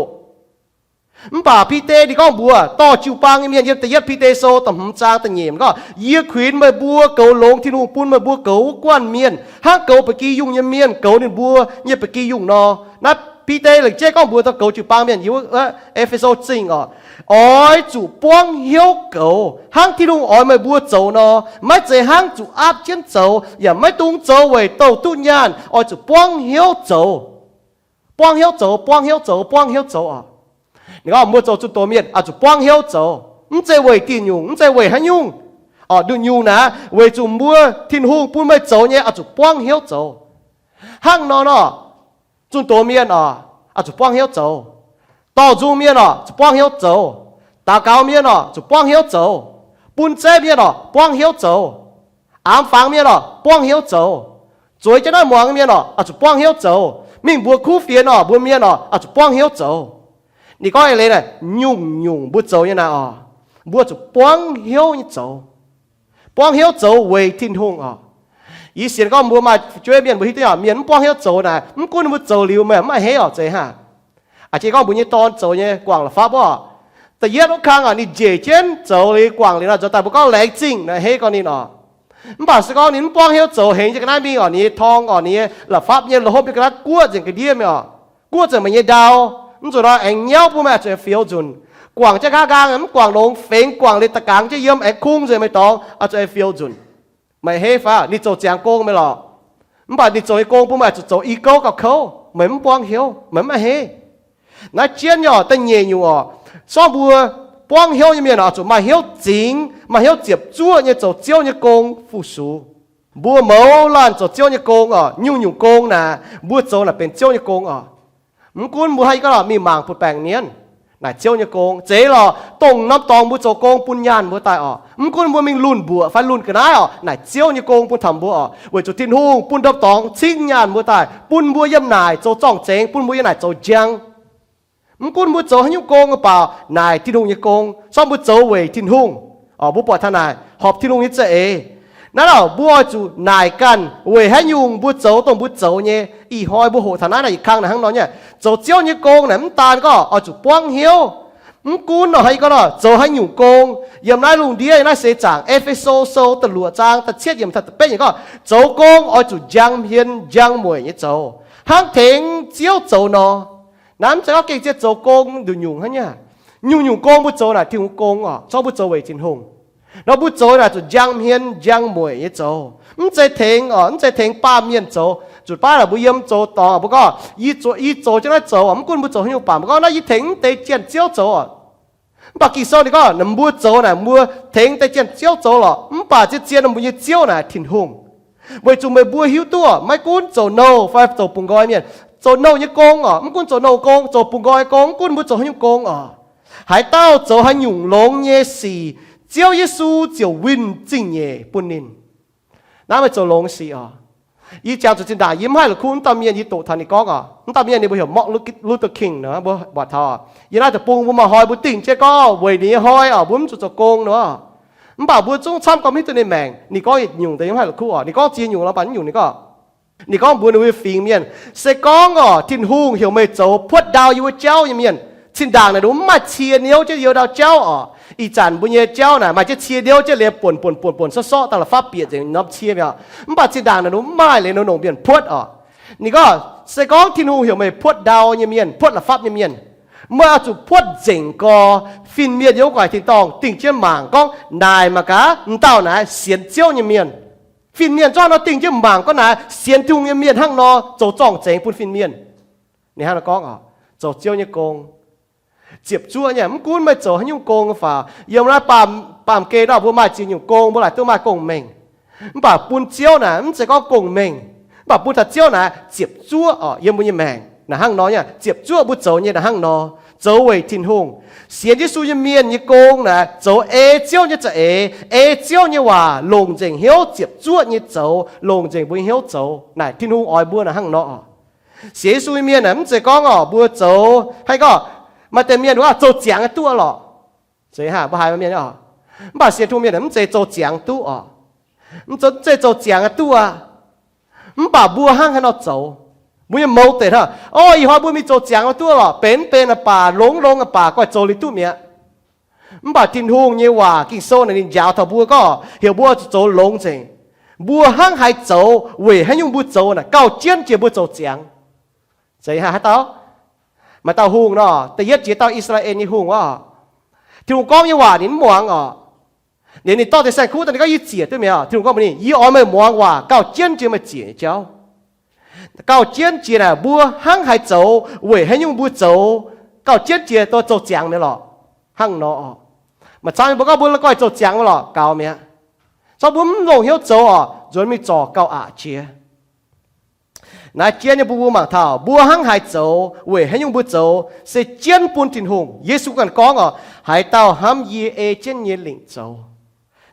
มันป่าพี่เต้ที่ก้องบัวต่อจิวปังเมียนยี่แต่ยัดพี่เต้โซต่ำหุ่นจางต่ำเหยี่ยมก็ยี่ขวินมาบัวเกาลงที่นู่นปุ่นมาบัวเกากวนเมียนห้างเกาไปกี้ยุ่งยี่เมียนเกาเนี่ยบัวยี่ไปกี้ยุ่งนอนับพี่เต้หรือเจ้ก้องบัวต่อเกาจิวปังเมียนยี่เอฟเอโซจริงอ๋ออ้อยจูป้องเหี้ยวเกาห้างที่นู่นอ้อยมาบัวโจนอไม่เจห้างจูอาบเช่นโจอย่าไม่ตุ้งโจไว้โตตุ้นยานอ้อยจูป้องเหี้ยวโจป้องเหี้ยวโจป้องเหี้ยวโจป้องเหี้ยวโจอ่ะ你看，莫做出多面啊，就帮晓做，唔在为电用，唔在为很用，哦，都用呢，为做莫天空不没做呢，啊就帮晓做，行喏喏，做多面啊，啊就帮晓做，到做面啊就帮晓做，打高面啊就帮晓做，半遮面啊帮晓做，暗方面啊帮晓做，做一那忙面啊就帮晓做，明不苦烦啊不面啊就帮晓做。你讲อะไรเนี่ยยุ่งบุโจยังไงอ๋อบัวจะป้องเหี้ยวนี่โจป้องเหี้ยวโจเวทิ้งหงอ๋ออีเสียก็บัวมาช่วยเมียนบุที่ตัวเมียนป้องเหี้ยวโจนะมันกุนบุโจเหลียวมั้ยไม่เหี้ยวใจฮะอาชีก็บุญยี่ตอนโจเนี่ยกว่างละฟ้าบ่แต่เยอะทุกครั้งอ่ะนี่เจเจนโจเลยกว่างเลยนะโจแต่บุก็แรงจริงนะเฮ้ก็นี่อ๋อมันบอกสกอนี่มันป้องเหี้ยวโจเห็นจากนั้นมีอ๋อนี่ทองอ๋อนี่ละฟ้าเนี่ยละหบจากนั้นกู้จังกระเดียมอ๋อกู้จังมันยี่ดาวมันจะรอเอ็งเงี้ยวพวกแม่จะเฟี้ยวจุนกว่างจะข้ากลางมันกว่างลงเฟ้งกว่างเลยตะกางจะเยี่ยมเอ็งคุ้งจะไม่ต้องอาจจะเฟี้ยวจุนไม่เฮ้ฟ้านี่โจเจียงโกงไม่หรอมันบอกนี่โจไอ้โกงพวกแม่จะโจอีโก้กับเขาเหมือนป้องเหี้ยวเหมือนไม่เฮ้น่าเจียนหยอตั้งเงี้ยอยู่อ๋อซ้อมบัวป้องเหี้ยวยังมีอ๋อจุมาเหี้ยวจริง mà hiếu tiếp chúa như chỗ chiếu như công phụ số bùa máu lan chỗ chiếu như công nhung công nè bùa chỗ là bên chiếu như công muốn cuốn bùa hay có là mi màng phụ bèn niên này chiếu như công chế là tông nắm tòng bùa chỗ công bùn nhàn bùa tai muốn cuốn bùa mình lùn bùa phải lùn cái nái này chiếu như công bùn thầm bùa với chỗ thiên hùng bùn đập tòng chính nhàn bùa tai bùn bùa yếm nải chỗ trọng chén bùn bùa yếm nải chỗ giang muốn cuốn bùa chỗ hay nhung công bảo này thiên hùng như công xong bùa chỗ về thiên hùng bùa bỏ thằng này họp thiên hùng như thếนั่นเราบัวจูนายกันเวให้ยุงบัวโจตรงบัวโจเนี่ยอีหอยบัวโหฐานะในอีกครั้งนะข้างนอกเนี่ยโจเจียวเนี่ยโกงเนี่ยมันตาลก็เอาจูป้องเหี้ยวมันกูนให้ก็เนาะโจให้ยุงโกงยามนายลุงเดียนายเสจางเอฟเฟโซโซตะลัวจางตะเชียดยามทัดเป็นอย่างก็โจโกงเอาจูยังเพียนยังมวยเนี่ยโจห้างเถงเจียวโจเนาะน้ำจะก็เก่งเจียวโจโกงดูยุงฮะเนี่ยยุงโกงบัวโจน่ะที่หุงโกงชอบบัวโจเวจินหงnó bút dối là chuột giang hiên giang mùi như chỗ chạy thèn chạy thèn ba miền chỗ chuột ba là bút yếm chỗ to bút có y chỗ cho nó chỗ quân bút chỗ nhiều ba bút có nó y thèn tây chiên chiếu chỗ bà kỳ sau thì có nằm bút chỗ này mua thèn tây chiên chiếu chỗ lọ bà chỉ chiên nằm bút như chiếu này thìn hùng bởi chúng mày bút hiếu tua mấy quân chỗ nâu phải chỗ bùng gói miền chỗ nâu như con quân chỗ nâu con chỗ bùng gói con quân bút chỗ nhiều con hải tao chỗ hay nhung lông nhẹ xì chiếu Giêsu chiếu win chính nhẹ bún nín, nãy mà cho long xì ý chàng cho chính đại yếm hai là khu tâm miên ý tổ thần đi có tâm miên đi bây giờ Martin Luther King nữa bữa bát thọ, ý là tập bung bún mà hoi bún tỉnh chứ có, vậy đi hoi bún cho công nữa, bảo bún trong tham công hếtตัวnày mèn,你có用的yếm hai là khu你có chỉ用là bắn用你có bún với phim miên, sẽ có thiên hùng hiểu mấy chỗ phật đào yêu cháu như miên, chính đàng này đúng mà chia nhau chứ yêu đào cháuอีจันบุญเย่เจ้าน่ะมาจะเชียเดียวจะเลี้ยป่นซ้อตลอดฟ้าเปียกจะนับเชียเนี่ยมันปัจจุบันน่ะหนูไม่เลยหนูเปลี่ยนพุทธนี่ก็เสกองที่หนูเห็นไหมพุทธดาวเมียนพุทธละฟ้าเมียนเมื่อจุพุทธเจ๋งก็ฟินเมียเดียวกว่าที่ต้องติ่งเชี่ยหมางก็นายมากะเต้าน่ะเสียนเจ้าเมียนฟินเมียนจ้าเราติ่งเชี่ยหมางก็น่ะเสียนทุ่งเมียนทั้งนอโจจ้องเจ๋งปุ่นฟินเมียนนี่ฮะเราก็โจเจ้าเนี่ยโกง接住เนี่ยมันกูไม่做ให้ยุ่งโกงฝ่ายามนั้นปามเกดเอาพวกมาจีนยุ่งโกงพวกหลายตัวมาโกงเมงมันป่าปุ่นเจียวน่ะมันจะก็โกงเมงป่าปุ่นถัดเจียวน่ะ接住ยามบุญยามแมงน่ะห้างน้อยเนี่ย接住บุโจเนี่ยน่ะห้างน้อโจเวทินหงเสียที่สู้ยามเมียนยี่โกงน่ะโจเจียวเนี่ยจะเจียวเนี่ยว่าลงเจงเหี้ยว接住เนี่ยโจลงเจงบุญเหี้ยวโจน่ะทินหงอ้อยบัวน่ะห้างน้อเสียสู้ยามเมียนน่ะมันจะก็บัวโจให้ก็มาแต่เมียนว่าโจเจียงตัวหรอเจ๊ฮะบ่หายมาเมียนบ่เสียทุ่งเมียนมันเจโจเจียงตัวมันเจโจเจียงตัวมันบ่บัวห้างให้เราโจบุญยังโมเตะฮะอีหอยบุญมีโจเจียงตัวหรอเป็นป่าหลงป่าก็โจลิตัวเมียมันบ่ทินหุงเนี่ยว่ากิ่งโซ่ในดินยาวเท่าบัวก็เหี่ยวบัวโจหลงจริงบัวห้างให้โจเว่ให้ยุ่งบัวโจน่ะเก้าเจียนเจียบัวโจเจียงเจ๊ฮะให้เต้ามาเต้าหุงเนาะแต่ยัดเจียเต้าอิสราเอลนี่หุงที่หุงก้อมยี่หว่านี่มวงเดี๋ยวนี้ต่อแต่แสงคู่ตอนนี้ก็ยี่เจียด้วยไหมที่หุงก้อมนี่ยี่อ้อมไม่มวงว่าเก้าเจียนเจียมาเจียเจ้าเก้าเจียนเจียน่ะบัวห้างให้โจเว่ให้ยุ่งบัวโจเก้าเจียนเจียตัวโจเจียงเนี่ยหรอห้างเนาะมาจ้างบัวก็บัวแล้วก็โจเจียงหรอเก้าเมียชอบบัวลงเหี้ยวโจจนมีจ่อเก้าเจียนายเจียนเนี่ยบัวหมางเท่าบัวห้างหายโจเว่ให้ยุ่งบัวโจเสียเจียนปุ่นถิ่นหงเยซูกันก้องหายเต้าห้ามยีเจียนเยลิงโจ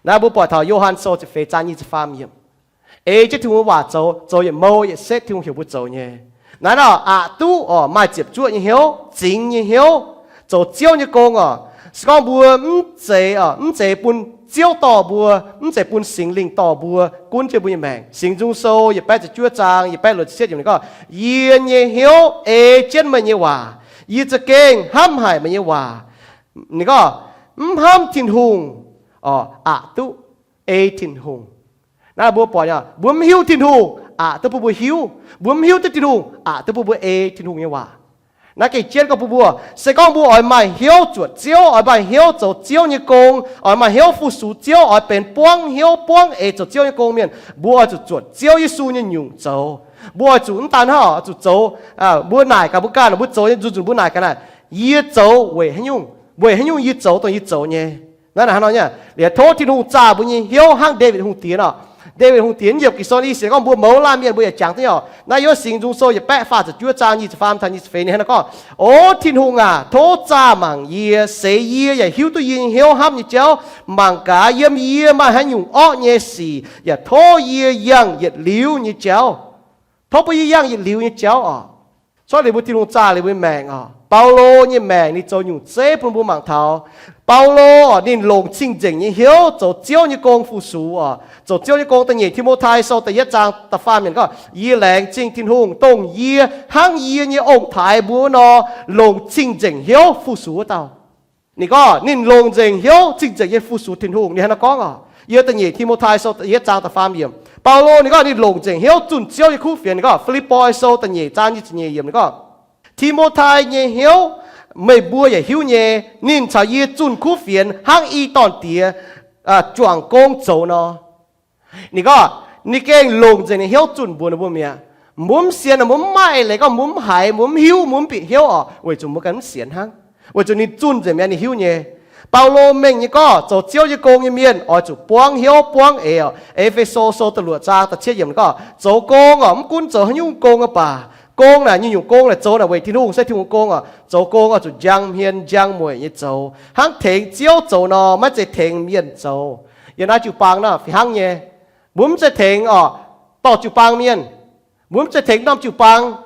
นายบัวปล่อยเท่าโยฮันโซจะเฟจานี่จะฟาร์มเยี่ยมจะถึงว่าโจอย่าโม่อย่าเซ็ตถึงเหี่ยวบัวโจเนี่ยนั่นตู้มาเจ็บจ้วยังเหี่ยวจริงยังเหี่ยวโจเจียวยังโกงสกองบัวเจปุ่นเจียวต่อบัวเจปุ่นสิงลิงต่อบัวกุนเจบุญแมงสิงจุงโซอย่าแปะจะจ้วจางอย่าแปะหลุดเสียอย่างนี้ก็ยีนยังเหี่ยวเจนมันยังว่ายีจะเก่งห้ามหายมันยังว่านี่ก็ห้ามถิ่นหงตู้ถิ่นหงน่าบัวปล่อยบัวไม่หิวถิ่นหงตัวบัวหิวบัวไม่หิวตัวถิ่นหงตัวบัวถิ่นหงยังว่านักเกี่ยนกับบัวเสกองบัวอ่อยมาเหี่ยวจวดเจียวอ่อยมาเหี่ยวโจเจียวนี่กงอ่อยมาเหี่ยวฟูสูเจียวอ่อยเป็นป้วงเหี่ยวป้วงโจเจียวนี่กงเมียนบัวจุดจวดเจียวยิสูนี่หยุ่งโจบัวจุดตันห่อจุดโจบัวไหนกับบัวก้านบัวโจนี่จุดบัวไหนกันน่ะยี่โจเว่ให้ยุ่งยี่โจตัวยี่โจเนี่ย นั่นนะฮะน้องเนี่ยเดี๋ยวโทษที่หงจ่าบุญยี่เหี้ยวห้างเดวิดหงเตียนอ่ะเดวิดหงเตียนเหยียบกิโซนี่เสียก็บัวเมาล่าเมียนบัวอย่าจังที่อ่ะนายสิงจุงโซอย่าแปะฟ้าจะจั่วจางยี่จะฟาร์มทันยี่จะเฟนี่ฮะแล้วก็โอ้ที่หงอ่ะโทษจ่ามังเยี่ยเสียเยี่ยอย่าหิวตัวยิงเหี้ยวห้ามยี่เจ้ามังกาเยี่ยมเยี่ยมาให้ยุ่งอ้อเนี่ยสิอย่าโทษเยี่ยยังอย่าลิ้วยี่เจ้าโทษไปยี่ยังอย่าลิ้วยี่เจ้าอ่ะ所以你會聽到炸，你會明啊。保羅你明，你就用這本本盲頭。保羅你龍清淨，你曉就教你功夫書啊，就教你講的嘢。提摩太書第一章的方面個，以靈正天空，當以行以你ông thái本咯，龍清淨曉夫書到。你講你龍淨曉清淨嘅夫書天空，你喺度講啊。有的嘢提摩太書第一章的方面。保羅，你講你龍正曉遵照你苦煩，你講腓立比書第二章一節你講提摩太你曉未บัว也曉你，你才要遵苦煩，行一當地轉工做呢。你講你講龍正曉遵บัว你咩？冇線啊，冇買嚟個冇係冇曉冇別曉啊，為做冇咁線行，為做你遵正咩你曉你。保羅明一個就照一公一面，我就幫曉幫誒，Ephesos書的六章的七頁個做工啊，唔管做用工啊吧，工啦，你用工嚟做啦，為天空使天空工啊，做工啊就將面將面一做，行停照做呢，乜就停面做，原來就幫啦，行嘢，唔就停哦，到就幫面，唔就停到就幫。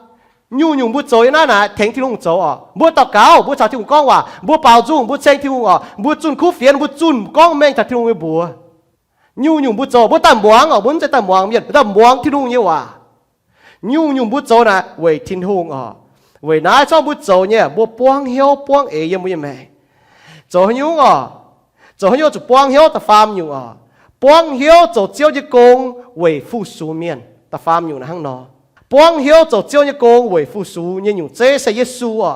nhung bút rồi na nè thèn thiên hùng chỗ à bút tao cáo bút chào thiên hùng con à bút bảo dung bút xem thiên hùng à bút chun khu phiền bút chun con men chào thiên hùng với bùa nhung bút rồi bút tạm muang à bút sẽ tạm muang miệt tạm muang thiên hùng nhiều à nhung bút rồi nè về thiên hùng à về nãy cho bút rồi nhé bút buang hiếu buang ấy yếm yếm mày rồi nhung à rồi nhung chụp buang hiếu ta farm nhung à buang hiếu rồi chiếu chỉ công về phu số miền ta farm nhung là hang nọ buông hiếu cho chiếu như con về phu sú như nhung chế sẽ Giêsu à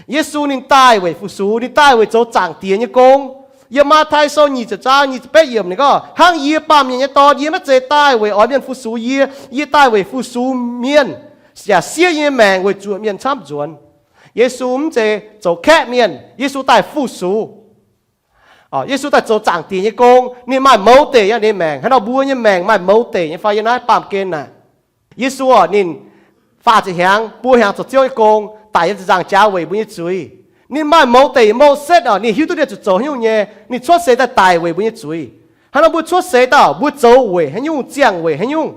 Giêsu nên tai về phu sú nên tai về chỗ chẳng tiền như con giờ mà thay sau nhịจะจ้างnhịจะbé yểm nàyก็ห้างยี่ปั๊มยี่ต่อยี่ไม่เจtai về ở miền phu súยี่tai về phu sú miềnอย่าเสียยี่แมงvềจุดmiềnช้ำจวนGiêsuไม่เจchỗแค่miền Giêsu tai phu sú Giêsu tại chỗ chẳng tiền như con nên mà mẫu tệ như này mèng hay nó bua như mèng mà mẫu tệ như phải như nàyปั๊มเกณฑ์น่ะGiêsu à nín pha chỉ hàng bùa hàng chụp chiếu công tại những dạng giáo về bùi chuối nín mai mẫu tề mẫu xét à nín hiểu tôi được chụp chỗ hiểu nhé nín xuất xe tại về bùi chuối hắn nó bùi xuất xe tao bùi châu về hắn nhung giang về hắn nhung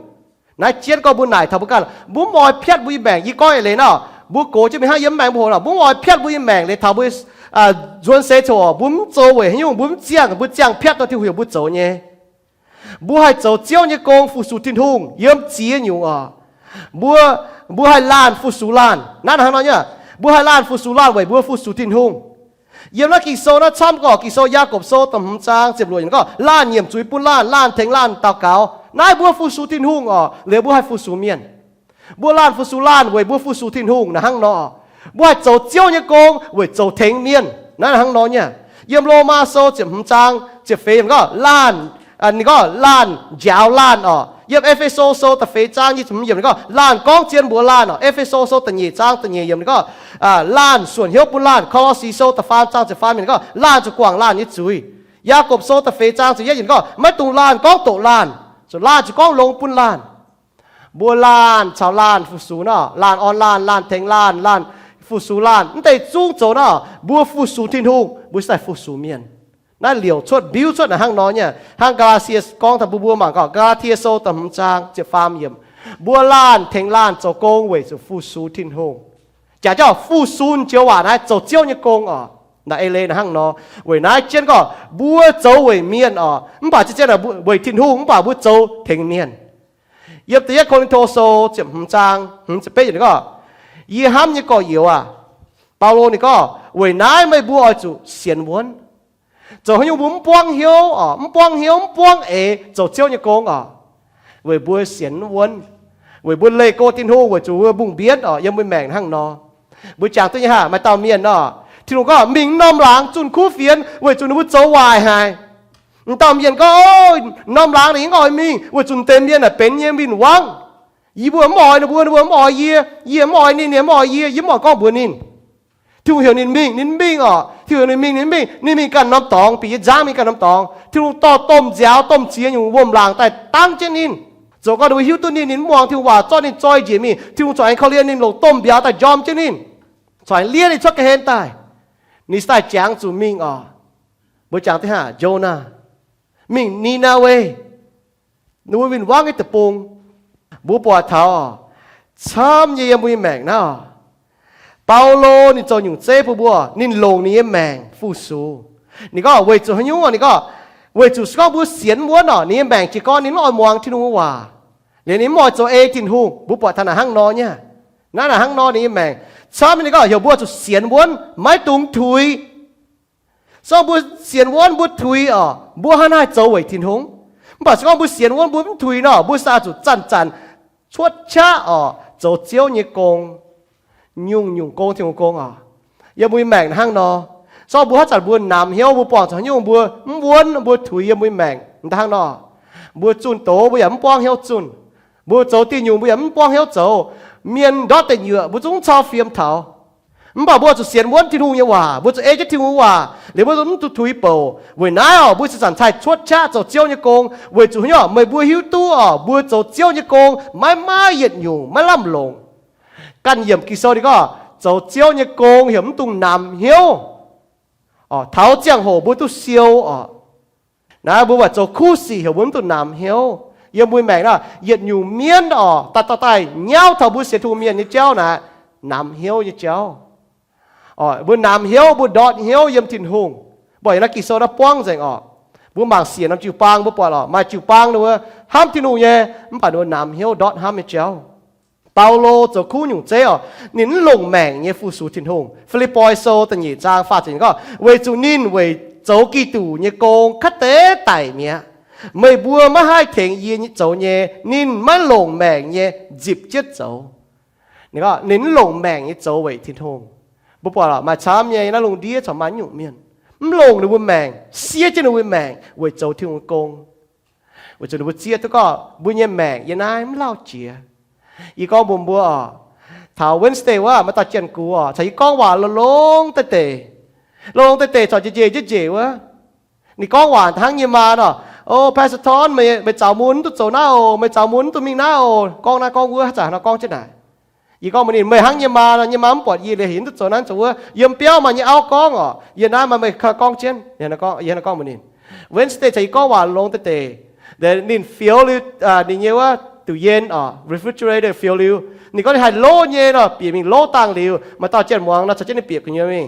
nãy chết có bùi này thằng bùi can bùi mồi phết bùi bèng y coi lên nào bùi cổ chứ mình hai yếm bèng bùi nào bùi mồi phết bùi bèng lên thằng bùi dọn xe chỗ bùi châu về hắn nhung bùi giang phết nó thì hiểu bùi châu nhé bùa hai châu chiếu như công phụ su thiên hùng yếm chí nhiều à bùa hai lan phụ su lanนั่นhắn nói nhá bùa hai lan phụ su lan vậy bùa phụ su thiên hùng yếm nó kỳ số nó chăm cỏ kỳ số gia cộp số tầm trang dẹp lùi nó lan yếm chuối bún lan thèn lan tao cáo nãy bùa phụ su thiên hùng à lấy bùa hai phụ su miền bùa lan phụ su lan vậy bùa phụ su thiên hùng là hắn nó bùa hai châu chiếu như công vậy châu thèn miềnนั่นhắn nói nhá yếm lô ma số dẹp trang dẹp phê nó lanอันนี้ก็ล้านยาวล้านอ๋อเยี่ยมเอฟเอโซโซตะเฟจ้างยี่สิบเยี่ยมนี่ก็ล้านก้องเจียนบัวล้านอ๋อเอฟเอโซโซตะเยี่ยจ้างตะเยี่ยเยี่ยมนี่ก็ล้านส่วนเฮียวปุ่นล้านคอซีโซตะฟ้าจ้างจะฟ้ามันก็ล้านจะกว้างล้านยี่จุยยากบโซตะเฟจ้างจะเยี่ยมก็ไม่ตูล้านก้องโตล้านส่วนล้านจะก้องลงปุ่นล้านบัวล้านชาวล้านฟูซูเนาะล้านออนล้านล้านเทงล้านฟูซูล้านนั่นแต่จุ้งโจเนาะบัวฟูซูทิ้งทุ่งบัวใส่ฟูซูเมียนนั่นเหลียวชดบิ้วชดนะห้างน้อยเนี่ยห้างกาเซียสกองทัพบัวหมางก็กาเทียโซตำจางเจ็บฟาร์มเยี่ยมบัวล้านเทงล้านโจกงเวจะฟูซูทิ้งหงจะเจ้าฟูซูนเจียวหวานนะโจเจียวเนี่ยกงน่ะเอเลนะห้างน้อยเวนั้นเจนก็บัวโจเวเมียนไม่ป่าจะเจนอะเวทิ้งหงไม่ป่าบัวโจเทงเมียนเยี่ยมแต่ยังคนโทโซเจ็บจางจะเป็นอย่างนี้ก็ยี่ห้ามเนี่ยก็เยี่ยวเปาโลนี่ก็เวนั้นไม่บัวจุเสียนวน就好像唔幫曉唔幫曉唔幫就照你講為不顯溫為不累過天空為做不biếtยังไม่แม่งทั้งนอบุจางตัวนี้ฮะมาตามเมียนที่เราก็มิงน้ำหลังจุนคู่เฟียน為จุนบุโจวายหายตามเมียนก็โอ้ยน้ำหลังนี่ง่อยมิง為จุนเต็มเมียนเป็นยังบินวังยีบัวมอยนะบัวมอยเยี่ยมอยนี่เนี่ยมอยเยี่ยมอยก็บัวนินท ที่เราเห็นนินบิงอ๋อที่เราเห็นนินบิงกันน้ำตองปีจ้างมีกันน้ำตองที่เราต่อต้มเจียวต้มเชียอยู่วมหลังแต่ตั้งเจนินโจก็ดูหิวตัวนินมองที่ว่าจ้อนินจอยเจียมีที่เราจอยเขาเลี้ยนินลงต้มเบียวแต่ยอมเจนินจอยเลี้ยนในช็อกเห็นตายนี่สไตล์จางจูมิงอ๋อบุจางที่ห้าโจนามิงนีนาเวนูวินว่างไอ้ตะปุงบัวปวดเท้าช้ำยี่ยมวยแมงนะเปาโลนี่จนอยู่เจ้ผู้บัวนี่ลงนี่แมงฟูซูนี่ก็เวจูฮยุนี่ก็เวจูสก็บัวเสียนบัวหน่อนี่แมงจีก้อนนี่ลอยมองที่นู้นว่าเดี๋ยวนี้มอโจเอจินหูบัวปวดธนาหังนอเนี่ยนั่นน่ะหังนอนี่แมงช้ำนี่ก็เหี่ยวบัวจุเสียนบัวไม่ตุงถุยซ้อบัวเสียนบัวบัวถุยอ๋อบัวหันหน้าโจเวทินหงบ่สก็บัวเสียนบัวบัวถุยเนาะบัวซาจุจันชวดช้าอ๋อโจเจียวนี่กงnhung công thì công à, giờ bùi mèn hang nọ, sau bùi hát chặt bùi nằm hiếu bùi bỏng chẳng nhung bùi thủy giờ bùi mèn hang nọ, bùi chun tổ bùi ấm bỏng hiếu chun, bùi châu tiền nhung bùi ấm bỏng hiếu châu, miền đó tiền nhựa bùi chúng cho phim thảo, bảo bùi cho xiên bùi thiên hùng như hòa, bùi cho ế thiên hùng hòa, để bùi chúng thủy bầu, bùi nái à bùi sản thay chuột cha cho chiêu như công, bùi chủ nhỏ mày bùi hiếu tu à bùi cho chiêu như công, mai nhiệt nhung mai làm lồngกันเหยียบกี่โซดีก็เจ้าเจียวเนี่ยโกงเหี่ยมตุงนำเหี้ยวอ๋อเท้าเจียงโหบุตุเซียวอ๋อนะบุว่าเจ้าคู่สี่เหี่ยวบุตุนำเหี้ยวเยี่ยมบุยแมงนะเหยียดอยู่เมียนอ๋อตัดเงี้ยวเท่าบุเสียทูเมียนนี่เจ้านะนำเหี้ยวนี่เจ้าอ๋อบุนำเหี้ยวบุดอดเหี้ยวเยี่ยมถิ่นหงบ่อยนะกี่โซนะป้องเสียงอ๋อบุบางเสียน้ำจิ๋วปางบุปล่อยหรอมาจิ๋วปางด้วยห้ามถิ่นหงเนี่ยมันป่าโดนนำเหี้ยวดอดห้ามไม่เจ้าเปาโลจะคู่อยู่เจ้านินลงแมงเนี่ยฟูสูทินหงฟิลิปปอยโซตันยี่จางฟาจินก็เวจูนินเวโจกีตูเนี่ยโกงคัตเตไตเนี่ยไม่บัวไม่ให้เถียงยีนโจเนี่ยนินไม่ลงแมงเนี่ยจิบเจ็ดโจนี่ก็นินลงแมงเนี่ยโจเวทินหงบุปผามาช้ำเนี่ยนั่งลงเดียชาวมันอยู่เมียนมันลงในวันแมงเสียจะในวันแมงเวโจทินหงโกงเวโจในวันเสียตัวก็บุญเนี่ยแมงยันนายมันเล่าเจียอีกองบุมบัวถ้าเวนสเตย์ว่ามาตัดเจนกูอ่ะใช้กองหวานลงเตะลงเตะจอดเจวะนี่กองหวานทั้งยี่มาเนาะโอ้แพสทอนไม่เจ้ามุนตุโจน่าโอไม่เจ้ามุนตุมิงน่าโอกองน่ากองวัวจ่าน่ากองเจ้าไหนอีกองมันนี่ไม่ทั้งยี่มาเนาะยี่มามันปวดยีเลยเห็นตุโจนั้นจะว่าเยี่ยมเปี้ยวมันยี่เอากองอ่ะยี่น้ามันไม่กองเช่นยี่น่ากองมันนี่เวนสเตย์ใช้กองหวานลงเตะเดี๋ยวนี่ฟิลล์นี่เนี่ยว่าตู้เย็นอ่ะ refrigerator ฟิลลิวนี่ก็ให้โลเย็นอ่ะเปลี่ยนเป็นโลต่างลิวมาต่อเจ็ดมองนะจะเจ็ดนี่เปลี่ยนกันเยอะมั้ย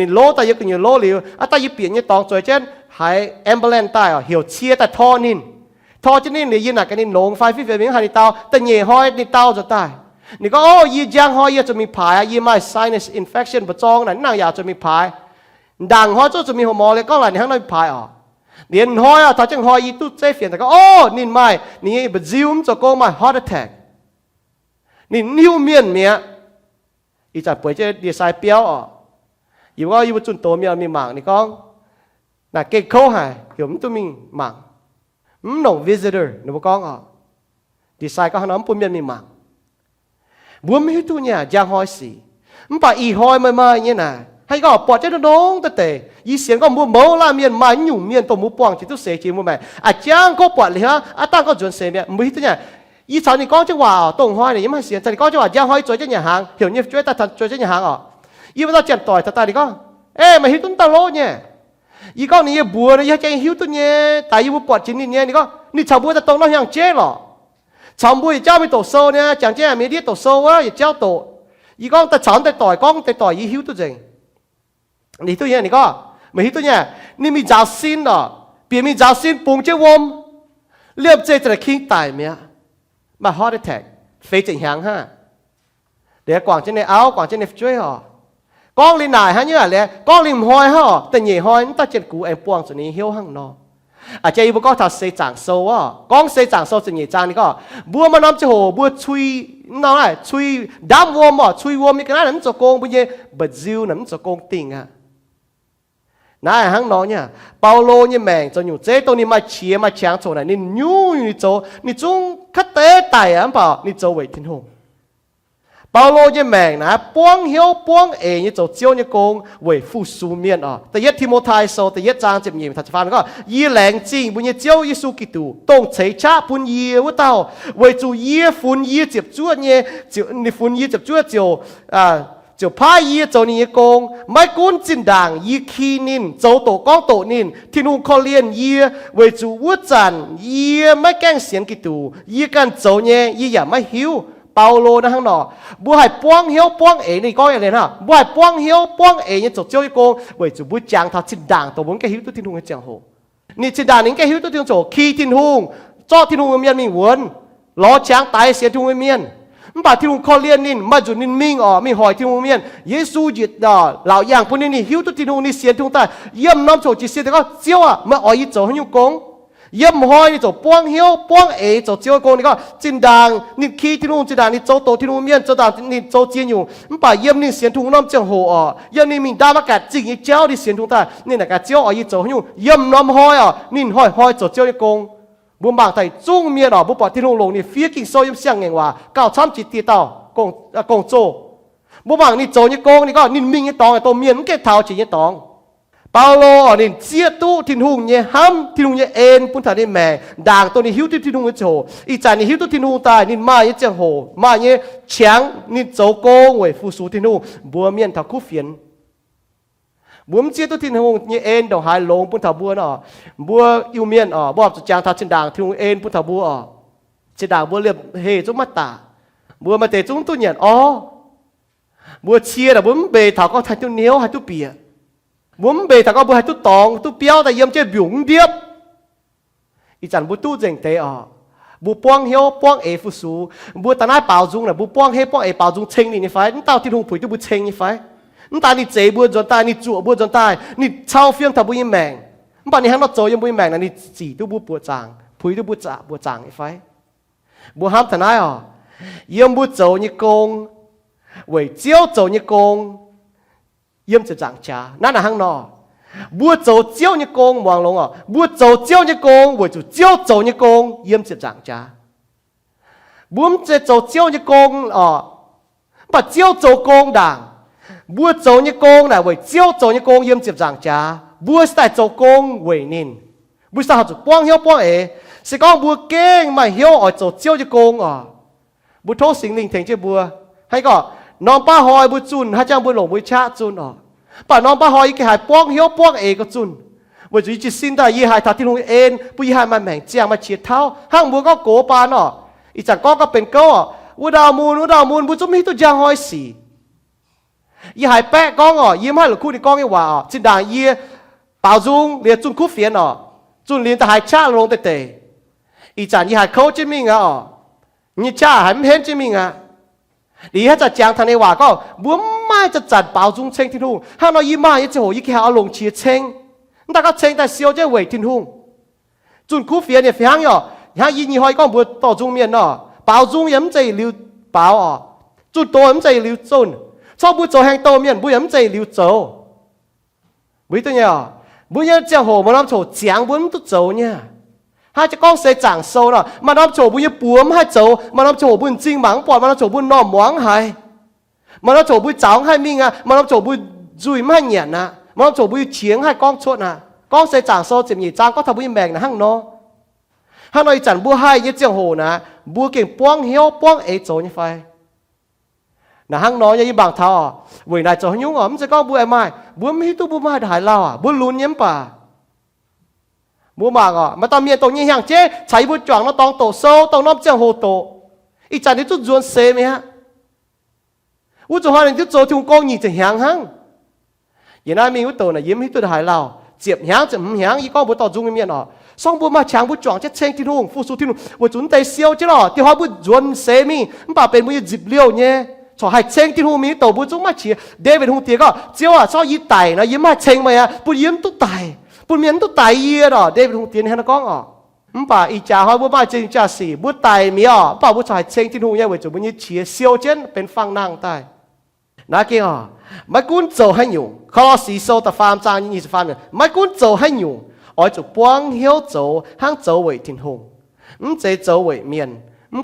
นี่โลแต่ยังกันเยอะโลลิวอ่ะแต่ยังเปลี่ยนเนี่ยตองสวยเช่นให้แอมเบลเลนใต้อ่ะเหี่ยวเชียแต่ท่อนินท่อเช่นนี่เนี่ยยืนหนักกันนี่ลงไฟฟิเฟมิงหันนี่เตาแต่เหย่ห้อยนี่เตาจะตายนี่ก็โอ้ยีจางห้อยจะมีผายยีไม่ sinus infection ประจองนั่นนางอยากจะมีผายดังห้อยจะมีหัวหมอเลยก็หลายในข้างในผายอ่ะเดียนห้อยอ่ะถ้าจังห้อยยีตุ้เจ๊เฟียนแต่ก็โอ้นินไม่นี่บัดซิวมจะโกงมา heart attack นี่นิ้วเมียนเมียอีจัดป่วยจะดีไซน์เปี้ยวอ่ะอยู่ว่าอยู่จุนโตเมียมีหมางนี่ก้องน่ะเก่งเข้าหายเดี๋ยวมันต้องมีหมางหนุ่ม visitor หนูบอกก้องอ่ะดีไซน์ก็ให้น้องปุ่นเมียมีหมางบัวไม่ให้ตัวเนี่ยยางห้อยสีมันป่าอีห้อยไม่เนี่ยนะให้ก็ปอดเจ้าน้องแต่ยีเสียงก็มัวเมาละเมียนมาหยุ่มเมียนตัวมัวปวงจิตตุเสียจีมัวแม่อาจางก็ปวดเลยฮะอาตั้งก็จวนเสียเมียมือที่เนี่ยยีสาวนี่ก้องจะว่าตรงห้อยเนี่ยยังไม่เสียแต่ก้องจะว่ายางห้อยจอยเจ้าหน้าหางเหี่ยวเนี่ยช่วยตาทันจอยเจ้าหน้าหางอ่ะยีมันต้องเจ็บต่อยตาดีก็มาหิวตุ้นตาโลเนี่ยยีก้องนี่บัวเนี่ยใจหิวตุ้นเนี่ยแต่ยีบัวปวดจินนี่นี่ก็นี่ชาวบัวจะตรงน้องอย่างเจ๊หรอชาวบัวเจ้าไม่โตโซเนี่ยจังเจ้ามีที่โตโซวะอย่าเจ้าโตยีก้องแต่ฉานแต่ต่อยก้องแต่ต่อยยีหิวตัวเองนี่ตัวเนี่ยนี่ก็ไม่หิวตัวเนี่ยนี่มีจ่าซินอ่ะเปลี่ยนมีจ่าซินปุ่งเจ้าวมเรียบเจ๊จะคิงตายเมียมา heart attack เฟยจิงหางฮะเดี๋ยวกวางเจ้าเนี่ยเอากวางเจ้าเนี่ยช่วยห่อก้องลินนายฮะเนี่ยแหละก้องลิมหอยห่อแต่เหย่หอยนั่นตาเจ็ดกูไอ้ปวงส่วนนี้เหี้ยวหั่งนออาจจะอีบุก็ถ้าเสจางโซว่ะก้องเสจางโซจะเหย่จางนี่ก็บัวมันน้ำจะโหบัวชุยน้อยชุยดำวมอ่ะชุยวมมีกันนั้นจะโกงบุญเย่บัดซิวนั้นจะโกงติ่งอ่ะนายหั่งนอเนี่ยเปาโลเนี่ยแมงจะอยู่เจ้ตัวนี้มาเชียมาแข่งโซไหนนี่ยูนี่โจนี่จุงคัดเตะไต่อ่ะเปล่านี่โจเวทินหงเป Paulo như mèn na buông hiếu buông ế như chỗ chiếu như công về phụ số miềnแต่ยัดทิโมไทsoแต่ยัดจางเจ็บยิ่งทัศฟันก็ยี่แหลงจริงบุญยี่เจ้ายิสุกิตูต้องใช้ชาปุ่นยี่ว่าเต้าเวจูยี่ฝุ่นยี่เจ็บจ้วเนี่ยเจ้านี่ฝุ่นยี่เจ็บจ้วเจ้าเจ้าพายยี่เจ้านี่กงไม่กุ้นจินด่างยี่ขีนินเจ้าโตก้องโตนินที่นุ่งคอเลียนยี่เวจูวัวจันยี่ไม่แกล้งเสียงกิตูยี่กันเจ้าเนี่ยยี่อย่าไม่หิวเปาโลนะข้างนอกบัวหายป้วงเหี้ยวป้วงเอ๋นี่ก้อยอะไรนะบัวหายป้วงเหี้ยวป้วงเอ๋นี่จดเจ้าอีกงเว้ยจูบัวจางทัดจินด่างตัวบนแกหิวตัวทิ้งทุ่งให้จังโหนี่จินด่างนี่แกหิวตัวทิ้งโจขี้ทิ้งทุ่งจ้อทิ้งทุ่งเมียนมีวนล้อช้างตายเสียทุ่งเมียนมันป่าทิ้งทุ่งคอเลียนนินมาจุดนินมิงมีหอยทิ้งทุ่งเมียนเยซูจิตเหล่าอย่างพวกนี้นี่หิวตัวทิ้งทุ่งนี่เสียทุ่งตายเยี่ยมน้ำโจจิเสียแต่ก็เจ้าเมื่ออ๋อยโจให้ยุ่งกงเยี่ยมหอยนี่จะป้วงเหี้ยวป้วงเอ๋จะเจียวโกนี่ก็จินด่างนี่ขี้ที่นู่นจินด่างนี่โจโตที่นู่นเมียนโจด่างนี่โจเจียนอยู่มันป่าเยี่ยมนี่เสียนทุ่งน้ำเจียงโหเยี่ยมนี่มีดามากาศจริงอีเจ้าที่เสียนทุ่งตานี่นะกาเจียวอ๋อยี่โจให้อยู่เยี่ยมน้ำหอยนี่หอยโจเจียวยี่กงบุญบางไทยจุ้งเมียนบุปผาที่นู่นลงนี่เฟี้ยกิ่งโซยิ่งเสียงเงว่าก้าวช้ำจิตตีเต้ากงโจบุญบางนี่โจยี่กงนี่ก็นี่มิงยี่ตองตัวเมียนมันแก่เท้าจียี่ตองเปาโลนี่เจียตู้ทิ้งหุ่งเนี่ยห้ำทิ้งหุ่งเนี่ยเอ็นปุ่นถ่ายได้แม่ด่างตัวนี้หิวทิ้งหุ่งโจอีจานนี่หิวตัวทิ้งหุ่งตายนี่มาเนี่ยเจียงโหมาเนี่ยเฉียงนี่โจโกงเว้ยฟูสูทิ้งหุ่งบัวเมียนทักคู่เฟียนบัวเจียตู้ทิ้งหุ่งเนี่ยเอ็นดอกหายลงปุ่นถ่ายบัวเนาะบัวอิวเมียนบัวจะจางทัดเชิงด่างทิ้งหุ่งเอ็นปุ่นถ่ายบัวเชิงด่างบัวเรียบเฮจุ๊มาตาบัวมาเตะจุ้งตู้เนี่ยบัวเชียร์บัวเบยถ่ายก็ถ่ายตู้เหนียวถ่ายตู้เปียบุ้มเบยถ้าก็บุให้ตู้ตองตู้เปี้ยวแต่เยี่ยมเจ้าบิวงเดียบอีจันบุตู้เจงเตะบุป้องเหี้ยวป้องเอฟุสูบุตาหน้าเปล่าจุงน่ะบุป้องเฮป้องเอเปล่าจุงเชงนี่ไฟนี่เต้าที่ทุ่งผุยตู้บุเชงนี่ไฟนี่ตานี่เจ๋บุจนตายนี่จู่บุจนตายนี่เช่าเฟี้ยงถ้าบุยิ่งแมงนี่ป่านนี้ฮันเราโจยังบุยิ่งแมงนะนี่จีตู้บุปวดจางผุยตู้บุจ่าปวดจางนี่ไฟบุห้ามแต่น้าเยี่ยมบุโจนี่กงเว่ยเจียวโจนี่กงเยี่ยมจะจางจ้านั่นน่ะข้างนอกบัวโจเจียวนี่กงมองลงบัวโจเจียวนี่กงบัวจูเจียวโจนี่กงเยี่ยมจะจางจ้าบัวจะโจเจียวนี่กงปัดเจียวโจกงด่างบัวโจนี่กงน่ะเว่ยเจียวโจนี่กงเยี่ยมจะจางจ้าบัวสไตล์โจกงเว่ยนินบัวสไตล์จูป้องเหี้ยวป้องเอ๋สิก้องบัวเก่งไม่เหี้ยวโจเจียวนี่กงบัวโทษสิ่งหนึ่งถึงเจ้าบัวให้ก็น้องป้าหอยบุจุนให้จ้างบุหลงบุชาจุนป่าน้องป้าหอยก็หายป้องเหี้ยวป้องเอก็จุนบุจุจิสินได้ยี่หายทัดที่ลงเอ็นปุยหายมาแม่งเจียงมาเฉียดเท้าห้างบัวก็โกปานอีจากก็เป็นก็วัวดาวมูลบุจุมีตัวจางหอยสียี่หายแปะก้องยิ้มให้หรือคู่ที่ก้องยี่ว่าจินด่างยี่เป่าจุงเรียนจุนคู่เฟียนจุนเรียนแต่หายชาลงเตะอีจากยี่หายเขาจิมิงยี่ชาหายไม่เห็นจิมิงดีถ้าจะจางทางในว่าก็บัวไม่จะจัดเป่าจุงเชงทิ้งทุ่งถ้าเรายี่มายี่จะโหยี่แค่เอาลงเชียเชงแต่ก็เชงแต่เสียวจะเวททิ้งทุ่งจุนคู่เฟียเนี่ยเฟียงถ้ายี่หอยก็บัวต่อจุงเมียนเป่าจุงยังไม่ใจเหลียวเป่าจุดโตยังไม่ใจเหลียวจุนชอบบัวโจแหงโตเมียนบัวยังไม่ใจเหลียวโจวิตัวเนี่ยบัวยังจะโหมาล้อมโฉจางบัวมันตุโจเนี่ยให้จะก้องเสยจางโซน่ะมาน้ำโฉบุญปัวมให้โจมาน้ำโฉบุญจริงหมังปอดมาน้ำโฉบุญน้อมหวังหายมาน้ำโฉบุญจ้างให้มิงมาน้ำโฉบุญจุยไม่เหยียดนะมาน้ำโฉบุญเฉียงให้ก้องชดนะก้องเสยจางโซเจ็บหยีจางก็ทำบุญแบ่งนะห้างน้อห้างน้อยจันบัวให้ยี่เจียงโหนะบัวเก่งป้องเหี้ยวป้องเอโจนี่ไฟนะห้างน้อยยี่บางเท่าเวลาโจยุ่งมันจะก้องบัวไอ้ไม้บัวไม่ตู้บัวไม่ถ่ายเล่าบัวลุ้นเยี่ยมป่าบัวมากมาตอนเมียตรงนี้อย่างเจ๊ใช้บัวจ่องแล้วตองโตโซ่ตองน้ำเจียงโหโตอีจันนี่จุดจวนเซไหมฮะวุ้นจุดหอยนี่จุดโจทุ่งกองหยีจะแหงหั่งอย่างนั้นมีวุ้นโตน่ะยิ้มให้ตัวหายเราเจ็บแหงจะแหงอีก้องบัวต่อจุงเมียนสองบัวมาฉางบัวจ่องจะเชงที่ทุ่งฟูสูที่ทุ่งบัวจุนเตยเซียวเจ้าที่หอยบัวจวนเซมีมันป่าเป็นบัวจิบเลี้ยวเนี่ยชอบให้เชงที่ทุ่งมีโตบัวจุงมาเชียเดวิดทุ่งเตี้ยก็เจ้าชอบยิ้มไตนะยิ้มมาเชงมาบัวยิ้มตุ๊ไตปุ่นเมียนตุ๊ไตเยี่ยเดวิดทุ่งเตี้ยให้นักก้องมันป่าอีจ่าหอยบัวมาจริงจ่าสีบัวไตมีป่าบัวชอบให้เชงที่ทุ่งเนี่ยบัวจุบัวยิ้มเชียเซียวเจนเป็นฟังนางใต้นักเกี่ยไม่กุ้นโจให้อยู่เขาสีโซแต่ฟาร์มจางยี่สิบฟาร์มเนี่ยไม่กุ้นโจให้อยู่อ๋อจุป้วงเหี้ยวโจห้างโจเว่ยทิ้งหงเจโจเว่ยเมียน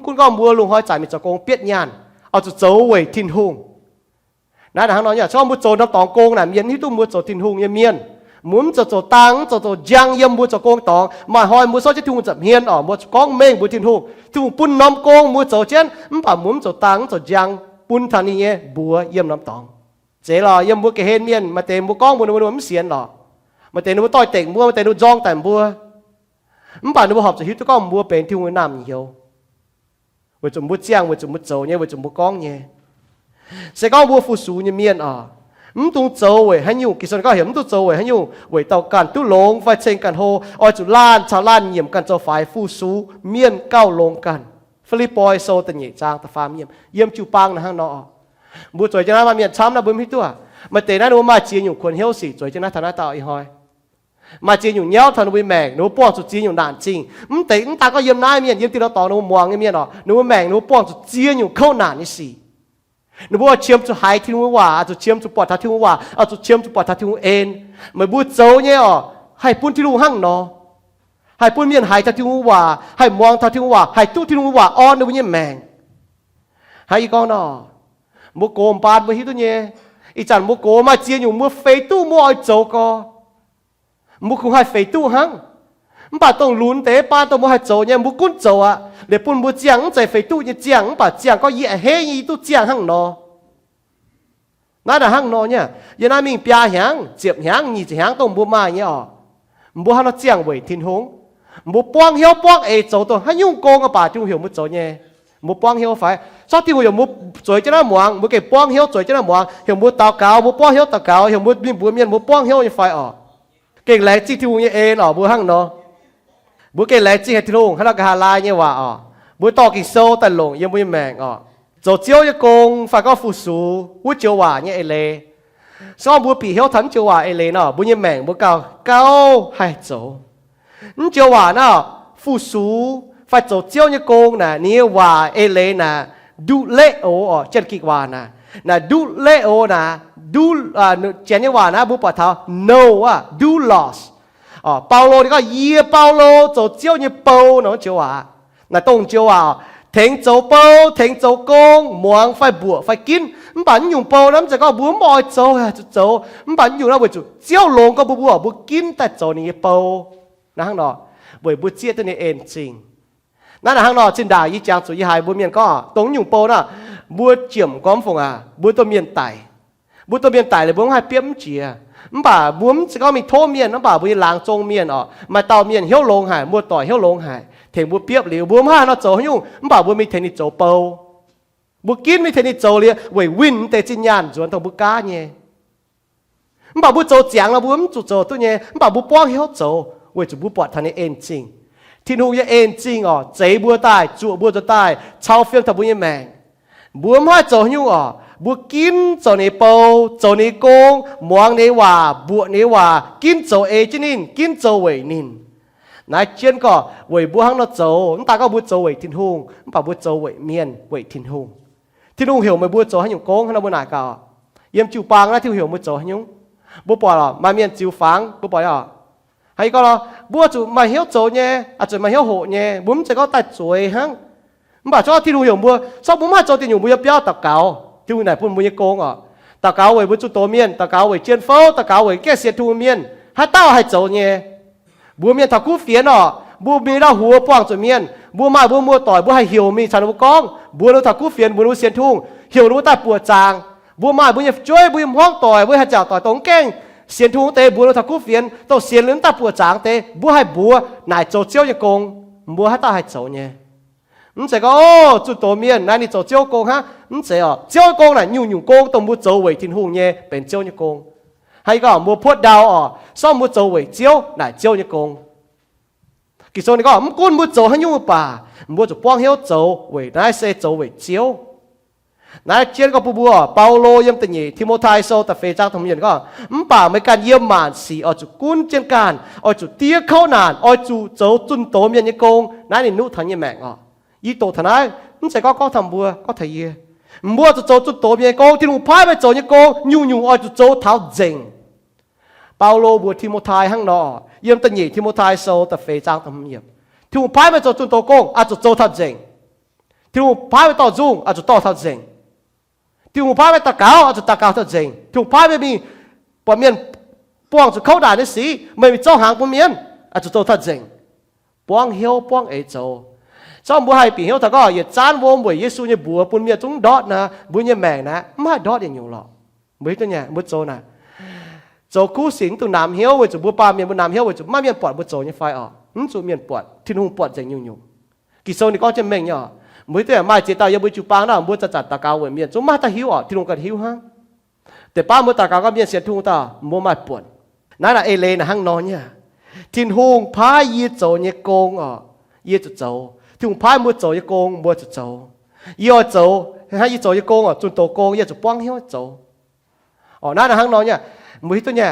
กุ้นก็บัวลุงหอยจ่ายมีเจ้ากงเปียดยาน ở chỗ dấu về thiên hùng nãy là hắn nói nhỉ cho mua chỗ nó tòng công là miền hít tu mua chỗ thiên hùng như miền muốn chỗ tăng chỗ giang yếm mua chỗ công tòng mà hỏi mua số chứ thiên hùng chậm hiền ở mua con mình mua thiên hùng pun nóm công mua chỗ trên bảo muốn chỗ tăng chỗ giang pun thằng này nhé bùa yếm nóm tòng chế là yếm mua cái hên miền mà tiền mua con mua xiên lọ mà tiền mua tỏi tỉnh mua mà tiền mua giong tại mua bảo mua học sẽ hít tu con mua bền thiên hùng nằm nhiều với chúng mua giang với chúng mua chỗ nhé với chúng mua con nhé sẽ có mua phụ số như miền tung châu vậy hay nhiều kỳ sau có hiểm tung châu vậy hay nhiều vậy tàu cản tu lông vai trên cản hồ oi chủ lan chào lan nhiệm cản châu phải phụ số miền cao lông cản Philippines sau tận nhị trang ta phàm nhiệm chủ bang là hang nọ mua trời cho nó mà miền chăm là bơm hít tua mà tế nó mà chia nhiều quần hiếu sĩ trời cho nó thằng nó tạo ý hỏi mà chia nhiều nhéo thằng nó bị mèn nó bỏ chút chia nhiều đạn chinh tế ta có yếm nai miền yếm tiêu nó tỏ nó muang cái miền nọ nó mèn nó bỏ chút chia nhiều câu nạn như xì nếu bố chiếm cho hai thiên hùng hòa, cho chiếm cho bọt thắt thiên hùng hòa, cho chiếm cho bọt thắt thiên hùng ên, mà bố dấu nhé hai pun thiên hùng hăng nó, hai pun miền hai thắt thiên hùng hòa, hai muang thắt thiên hùng hòa, hai tu thiên hùng hòa on nó như mèn, hai con nó, bố cố bàn bố hít tôi nhé, ý chẳng bố cố mà chia nhung mua phế tu mua ai dấu co, bố cũng hai phế tu hăng, bà tông lún tế ba tông mua hai dấu nhé, bố cún dấu à. để bún bún giang tại phải tu như giang bà giang có dễ hay gì tu giang hăng nó nói là hăng nó nhá giờ nay mình bia hàng diệp hàng nhị hàng tông bún mai nhá bún hắn nó giang về thiên hùng bún quang hiếu quang ấy chỗ tôi hắn nhung con cái bà chung hiểu một chỗ nhé bún quang hiếu phải sao thì hiểu một chỗ cho nó muang bún cái quang hiếu chỗ cho nó muang hiểu một tàu cáo bún quang hiếu tàu cáo hiểu một bún miên bún quang hiếu như phải cái lẽ chỉ thiên hùng như ê nó bún hăng nó bữa cái lẽ chỉ hết luôn hay là cái hà lai như vậy bữa to cái sâu tại lồng yên bữa mèn rồi chiếu như công phải có phụ số bữa chiếu hòa như lệ sau bữa bị hiếu thắng chiếu hòa lệ nó bữa như mèn bữa cao cao hay chỗ chiếu hòa nó phụ số phải rồi chiếu như công nè như hòa lệ nè du lệ ô chân kịch hòa nè du lệ ô nè du chén như hòa nè bữa bảo thao no du loss Paulo thì có year Paulo cho chiếu như Paulo nó chiếu à là tông chiếu à thèn châu Paulo thèn châu công muang phải bùa phải kín bản dùng Paulo lắm chỉ có bùa mọi châu châu bản dùng nó bởi chủ chiếu lông có bùa kín tại châu này Paulo là hàng nọ bởi bùa chia tới này ên trìnhนั่นlà hàng nọ trên đài y chang chủ y hai bùa miền có tống dùng Paulo nè bùa chiếm quán phòng bùa tôi miền tải là bùa hai piếm chìa bà bướm chỉ có mình thô miền nó bà bùi làng trông miền mà tàu miền hiếu lông hải mua tỏi hiếu lông hải thì bùi piếp liu bướm ha nó trâu nhung bà bùi mình thấy đi trâu bầu bùi kín mình thấy đi trâu liu vậy win tê chín nhàn chuẩn thằng bùi cá nhé bà bùi trâu chàng là bướm chủ trâu tôi nhé bà bùi quang hiếu trâu vậy chủ bùi bọt thằng này ên chinh thiên hùng như ên chinh giấy bùi tai trụ bùi cho tai chao phiên thằng bùi như mèn bướm ha trâu nhung bùa kín chỗ này bầu chỗ này công muang này hòa bùa này hòa kín chỗ ấy chứ nín kín chỗ vậy nín nãy trên có vậy bùa hăng nó chỗ chúng ta có bùa chỗ vậy thiên hùng bảo bùa chỗ vậy miền vậy thiên hùng hiểu mấy bùa chỗ hay nhung công hay là bùa nào cả yếm chịu bang là thiếu hiểu một chỗ hay nhung bùa bỏ là mà miền chịu pháng bùa bỏ là hay có là bùa chủ mà hiếu chỗ nhé chỗ mà hiếu hộ nhé bùm chỉ có tại chuối hăng bảo cho thiên hùng hiểu bùa sao bùm hai chỗ thiên hùng bùa béo tập cáo thu này phun bùi công tao cáo về bùi chú tổ miên tao cáo về chiên phô tao cáo về cái xe thu miên hai tao hai chỗ nhé bùi miên thảo cú phiến bùi miên đã hùa quang rồi miên bùi mai bùi mua tỏi bùi hay hiểu mi chăn bùi con bùi nó thảo cú phiến bùi nó xiên thu hiểu nó tại bùa tràng bùi mai bùi nhập chuối bùi hoang tỏi bùi hay chảo tỏi tống keng xiên thu tê bùi nó thảo cú phiến tao xiên lớn tại bùa tràng tê bùi hay bùa nải chỗ chiếu như công bùi hai tao hai chỗ nhé sẽ có chú tổ miền này đi chỗ chiếu công ha sẽ chiếu công này nhung công tông mua châu về thiên hùng nhé bên chiếu như công hay có mua phốt đào sau mua châu về chiếu này chiếu như công kỳ sau này có con mua châu hay nhung bà mua chỗ quang hiếu châu về này sẽ châu về chiếu này trên có bùa Paulo yếm tình nhỉ Timothy sau tập phê trang thông miền có bà mấy can yếm màn xì ở chỗ quân trên can ở chỗ tia khâu nàn ở chỗ châu tuân tổ miền như công này nụ thằng như mẹ ý tổ thằng ấy sẽ có thằng bùa có thầy gì mua cho chỗ tổ miền công thì lùng phái với chỗ như công nhung ở chỗ tháo dình Paulo bùa Timothy hăng nọ yếm tình nhỉ Timothy sau tập phê trang thông miền thì lùng phái với chỗ tuân tổ công ở chỗ tháo dình thì lùng phái với tao dung ở chỗ tao tháo dình ที่หูพายไปตะกาวอาจจะตะกาวตัวจริงที่หูพายไปมีปอมเมียนป้องจะเข้าด่านในสีไม่มีเจ้าหางปอมเมียนอาจจะโตตัวจริงป้องเหี้ยวป้องเอโจเจ้าบัวให้ปีเหี้ยวแต่ก็อย่าจานวงบัวเยซูเนี่ยบัวปนเมียนจงดอดนะบัวเนี่ยแมงนะไม่ดอดอย่างอยู่หรอกไม่ตัวเนี่ยบัวโจนะโจกู้สิงตัวนำเหี้ยวบัวจะบัวปลาเมียนบัวนำเหี้ยวบัวจะไม่เมียนปอดบัวโจเนี่ยไฟออกจูเมียนปอดที่หูปอดจริงอยู่กี่โซนี่ก็จะแมงเนี่ยไม่ตัวไม่เจตายบัวจูปังนะบัวจะจัดตะกาวเมียนจงมาตะหิวอ่ะที่หูกันหิวฮะแต่ป้าบัวตะกาวก็เมียนเสียทุ่งตาบัวไม่ปวดนั่นแหละเอเลนะห้างนอนเนี่ยทิ้งหงพายยีโจเนี่ยโกงอ่ะยีจะโจทิ้งพายมัวโจเนี่ยโกงมัวจะโจยีอ่ะโจให้ยีโจเนี่ยโกงอ่ะจนโตโกงยีจะป้องเหี้ยวโจอ๋อนั่นนะห้างนอนเนี่ยมือตัวเนี่ย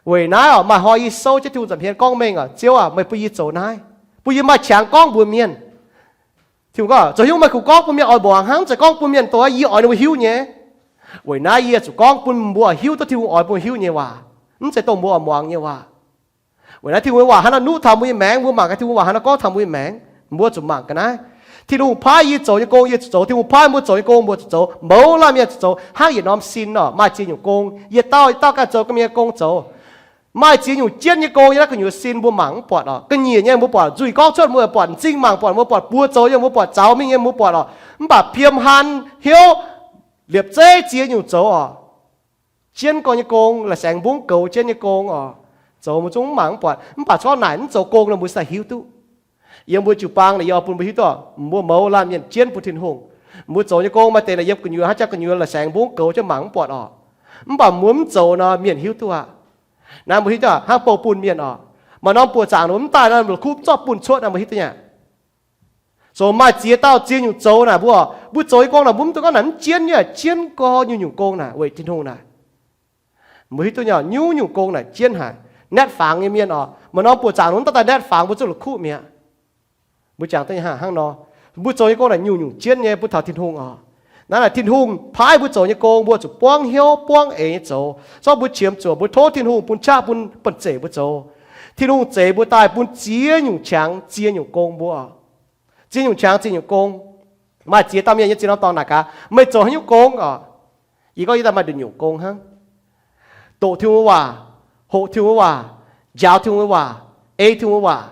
เว้ยนายอ่ะมาหอยยีโซจะทิ้งจำเพียนกองเมงอ่ะเจ้าอ่ะไม่ไปยีโจนายไปยีมาแฉงกองบัวเมียนทิ้งก็จะหิ้วมาขู่กองบัวเมียนอ่อยบ่วงห้างจะกองบัวเมียนตัวยีอ่อยนึกหิ้วเนี่ยเว้ยนายยีจะกองปุ่นบัวหิ้วตัวทิ้งอ่อยบัวหิ้วเนี่ยว่าจะต้องบัวมองเนี่ยว่าเวลาที่ว่าฮันนุทำมือแมงมือหมากที่ว่าฮันก็ทำมือแมงมัวจุ่มหมากกันนะที่ลุงพายยีโจยโกงยีโจที่ลุงพายมัวโจยโกงมัวโจเมาละเมียโจห้างยีน้อมซินเนาะมาจีนอยู่โกงยีเต้ากันโจก็มีโกงโจมาจีนอยู่เจียนยีโกงยีแล้วก็อยู่ซินบัวหมังปอดอ่ะก็ยีเนี่ยมัวปอดจุยก้องชดมัวปอดจริงหมังปอดมัวปอดปัวโจยังมัวปอดเจ้าไม่เงี้ยมัวปอดอ่ะมันแบบเพียมหันเหี้ยวเหลียบเจ๊เจียนอยู่โจอ่ะเจียนก่อนยีโกงlàแสงบุ้งเก่าเจียนยีโกงอ่ะโจมันจงหมังปอดมันป่าชอบไหนมันโจโกงเราบุษใส่หิวตู้ยังบุจูปังเลยยอปุ่นไปหิวตัวมัวเมาลามยันเจียนปุถินหงมัวโจเนี่ยโกงมาเตะเลยยับกันอยู่ฮัจจักกันอยู่ละแสงบุ้งเก่าจะหมังปอดออกมันป่าม้วนโจเนาะเมียนหิวตัวน้ำบุหิตัวห้างโปปุ่นเมียนออกมาน้องปวดจางหนุ่มตายนั่นมันคุบชอบปุ่นชดน้ำบุหิตัวเนี่ยโจมาเจียเต้าเจียนอยู่โจน่ะบัวบุโจยโกงน่ะบุ้มตัวก็หนันเจียนเนี่ยเจียนก็อยู่โกงน่ะเวทินหงน่ะบุหิตัวเนี่ยอยู่โกงน่ะเจียนหายแนทฝังเมียนอ๋อมันน้องปวดจางนู้นตั้งแต่แนทฝังบุจุลคู่เมียบุจางตั้งห้างนอบุโจยโกงน่ะอยู่เจียนเนี่ยบุถาทินหงอ๋อนั่นแหละทินหงพายบุโจยโกงบุจุป้องเหี้ยวป้องเอโจชอบบุเฉียมโจบุโททินหงปุ่นชาปุ่นปั่นเจบุโจทินหงเจบุตายปุ่นเจียอยู่ช้างเจียอยู่โกงบัวเจียอยู่ช้างเจียอยู่โกงมาเจียตามยังเจียน้ำตอนหนักะไม่โจให้อยู่โกงอ๋ออีก็ยิ่งแต่มาดึงอยู่โกงฮะโตทิวว่าhộ thiếu hòa giáo thiếu hòa a thiếu hòa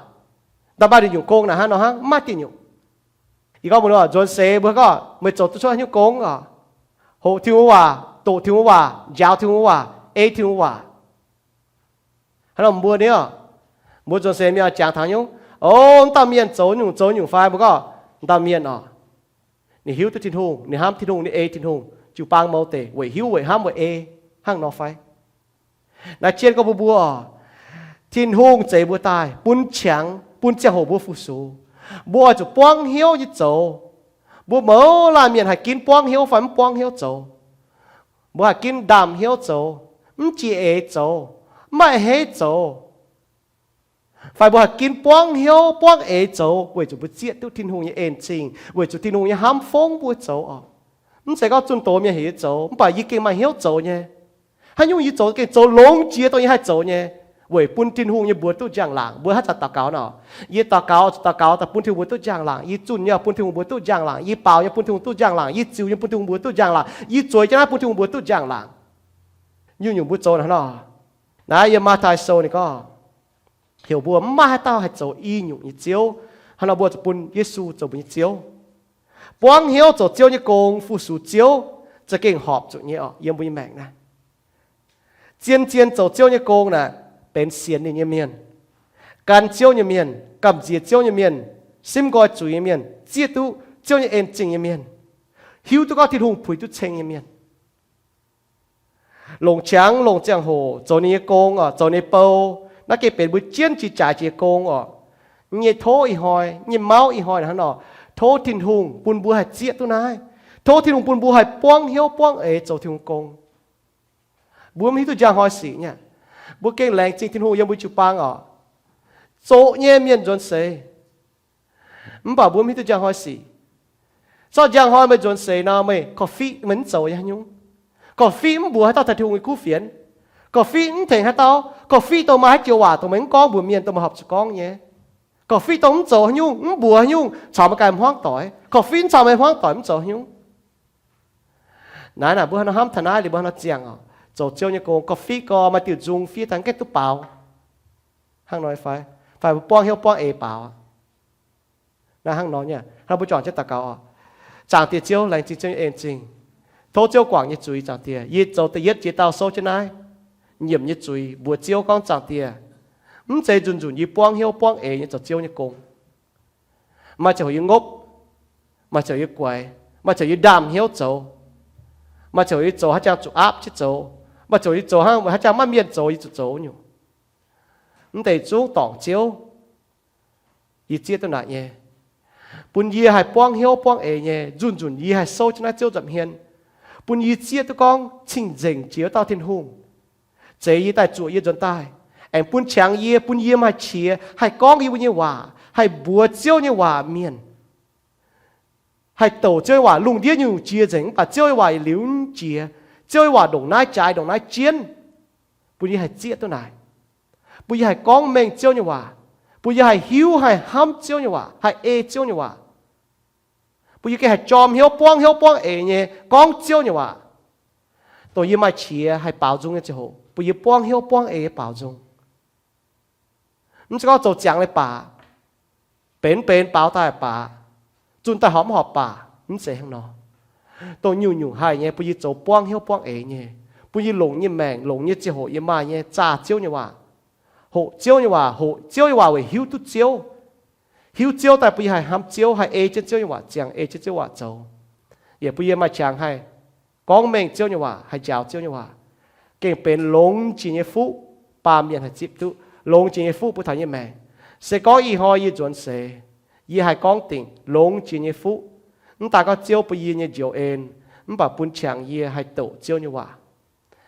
đã bao nhiêu công là hắn nó hắn mất tiền nhiều ý có một lần rồi xe bữa có mới chốt cho nhiêu công à hộ thiếu hòa tổ thiếu hòa giáo thiếu hòa a thiếu hòa hắn làm mua đấy à mua rồi xe miếng chàng thằng nhung ta miếng chốt nhung phai bữa có ta miếng à nị hiếu tới thiên hùng nị ham thiên hùng nị a thiên hùng chịu bang mau tệ vậy hiếu vậy ham vậy a hang nó phaiนายเชียนก็บัวทินหงใจบัวตายปุ่นเฉียงปุ่นเจ้าหัวบัวฟูสูบัวจะป้องเหี้ยวยิ่งโจบัวเมาลาเมียนให้กินป้องเหี้ยวฝันป้องเหี้ยวโจบัวให้กินดำเหี้ยวโจมันจีเอโจไม่เฮโจฝ่ายบัวให้กินป้องเหี้ยวป้องเอโจเว้ยจะบัวเจี๊ยตุทินหงยิ่งเอ็นจริงเว้ยจะทินหงยิ่งห้ามฟ้องบัวโจอ่ะมันใส่ก็จนโตเมียเหี้ยวโจมันป่ายิ่งเก่งมาเหี้ยวโจเนี่ยให้ยุ่งยี่โจเก่งโจลงเจียตัวยี่ให้โจเนี่ยเว้ยปุ่นทินหงยี่บัวตู้จางหลังบัวให้จัดตะเกาเนาะยี่ตะเกาแต่ปุ่นทินบัวตู้จางหลังยี่จุนเนี่ยปุ่นทินบัวตู้จางหลังยี่เปล่าเนี่ยปุ่นทินตู้จางหลังยี่จิ๋วเนี่ยปุ่นทินบัวตู้จางหลังยี่จวยจะน่าปุ่นทินบัวตู้จางหลังยุ่งบัวโจนะเนาะนะยี่มาทายโซนี่ก็เหี่ยวบัวมาให้เต้าให้โจอียุ่งยี่เจียวให้เราบัวจะปุ่นเยซูโจปุ่นเจียวป้องเหี่ยวโจเจียวยี่โกงฟูสูเจียวจะเก่งหอบจุดนี้อ๋อยี่บุญแมงนะเจียนโจเจียวเนี่ยโกงน่ะเป็นเสียนเนี่ยเมียนการเจียวเนี่ยเมียนกับเจียเจียวเนี่ยเมียนซิมกอยจุยเนี่ยเมียนเจียตุเจียวเนี่ยเอ็นจริงเนี่ยเมียนหิวตุก็ที่หงผุยตุเชงเนี่ยเมียนหลงช้างหลงเจียงโหโจเนี่ยโกงอ่ะโจเนี่ยเปานักเก็บเป็นบุเจียนจีจ่าเจียโกงอ่ะเนี่ยโทอีหอยเนี่ยเมาอีหอยนะฮะเนาะโททินหงปุ่นบัวให้เจียตุนายโททินหงปุ่นบัวให้ป้องเหี้ยวป้องเอโจทินหงโกงบัวมีตัวอย่างหอยสีเนี่ยบัวเก่งแรงจริงที่หูยังบุจุปังอ่ะโจเนี่ยเมียนจนเสยมันบอกบัวมีตัวอย่างหอยสีซออย่างหอยไม่จนเสยนะไม่กาแฟเหมือนโจยังยุ่งกาแฟมันบัวให้ต่อถัดที่หูกู้เฟียนกาแฟมันถึงให้ต่อกาแฟตัวมาให้เจียวหวานตัวเหมือนก้อนบัวเมียนตัวมาหับสก้องเนี่ยกาแฟตัวมันโจยุ่งมันบัวยุ่งชาวมาไกลมันห้องต่อยกาแฟชาวมาห้องต่อยมันโจยุ่ง nãy là bữa nó hâm thằng ai thì bữa nó chèn à chỗ chiêu như cô có phi có mà tiểu dùng phi thằng kết túc bảo hăng nói phải bong hiếu bong ế bảo là hăng nói nha hăng bữa chọn chết tạc cao chẳng tiệt chiêu lành chỉ chơi êm trình thô chiêu quảng như chuối chẳng tiệt yết dấu tự yết chỉ tao sâu trên ai nhiệm như chuối bữa chiêu con chẳng tiệt chạy dùn dùn như bong hiếu bong ế như chỗ chiêu như cô mà chờ như ngốc mà chờ như quầy mà chờ như đàm hiếu dấu mà chờ như dấu hát trang chụp áp chết dấu mà chờ như dấu hát trang mắt miên dấu như dấu nhiều để chú tỏng chiếu y chia tôi lại nhé bún y hay bong hiếu bong ế nhé dùn dùn y hay sâu cho nó chiếu dặm hiền bún y chia tôi con chỉnh dình chiếu tao thiên hùng chế y tại chuỗi y dần tai em bún trắng y bún y mà chia hay con y bún y hòa hay bùa chiếu như hòa miền hay tổ chơi hòa lùng đĩa như chia dình và chơi hòa liếu chia chơi hòa đồng nai trái đồng nai chiến bún y hay chia tôi này bùi hay con mình chiêu như hòa bùi hay hiếu hay ham chiêu như hòa hay ê chiêu như hòa bùi cái hay chom hiếu bong ê nhé con chiêu như hòa tôi như mà chia hay bảo dung như chiêu bùi bong hiếu bong ê bảo dung mình có chỗ chẳng lại bà bền bảo tai bà chúng ta hóm họp bà mình sẽ không nó tôi nhiều hay nhé bùi chỗ bong hiếu bong ê nhé bùi lồng như mèn lồng như chiêu như mà nhé trả chiêu như hòa hộ chiếu như hòa về hiếu tu chiếu tại bây giờ ham chiếu hay ê trên chiếu như hòa chẳng ê trên chiếu hòa châu giờ bây giờ mà chẳng hay con mình chiếu như hòa hay chào chiếu như hòa cái bên lông chỉ như phú ba miền hay chip tu lông chỉ như phú bữa thay như mẹ sẽ có ý hỏi ý chuẩn sẽ ý hay con tình lông chỉ như phú chúng ta có chiếu bây giờ như chiếu ên chúng ta buôn chẳng ý hay tổ chiếu như hòa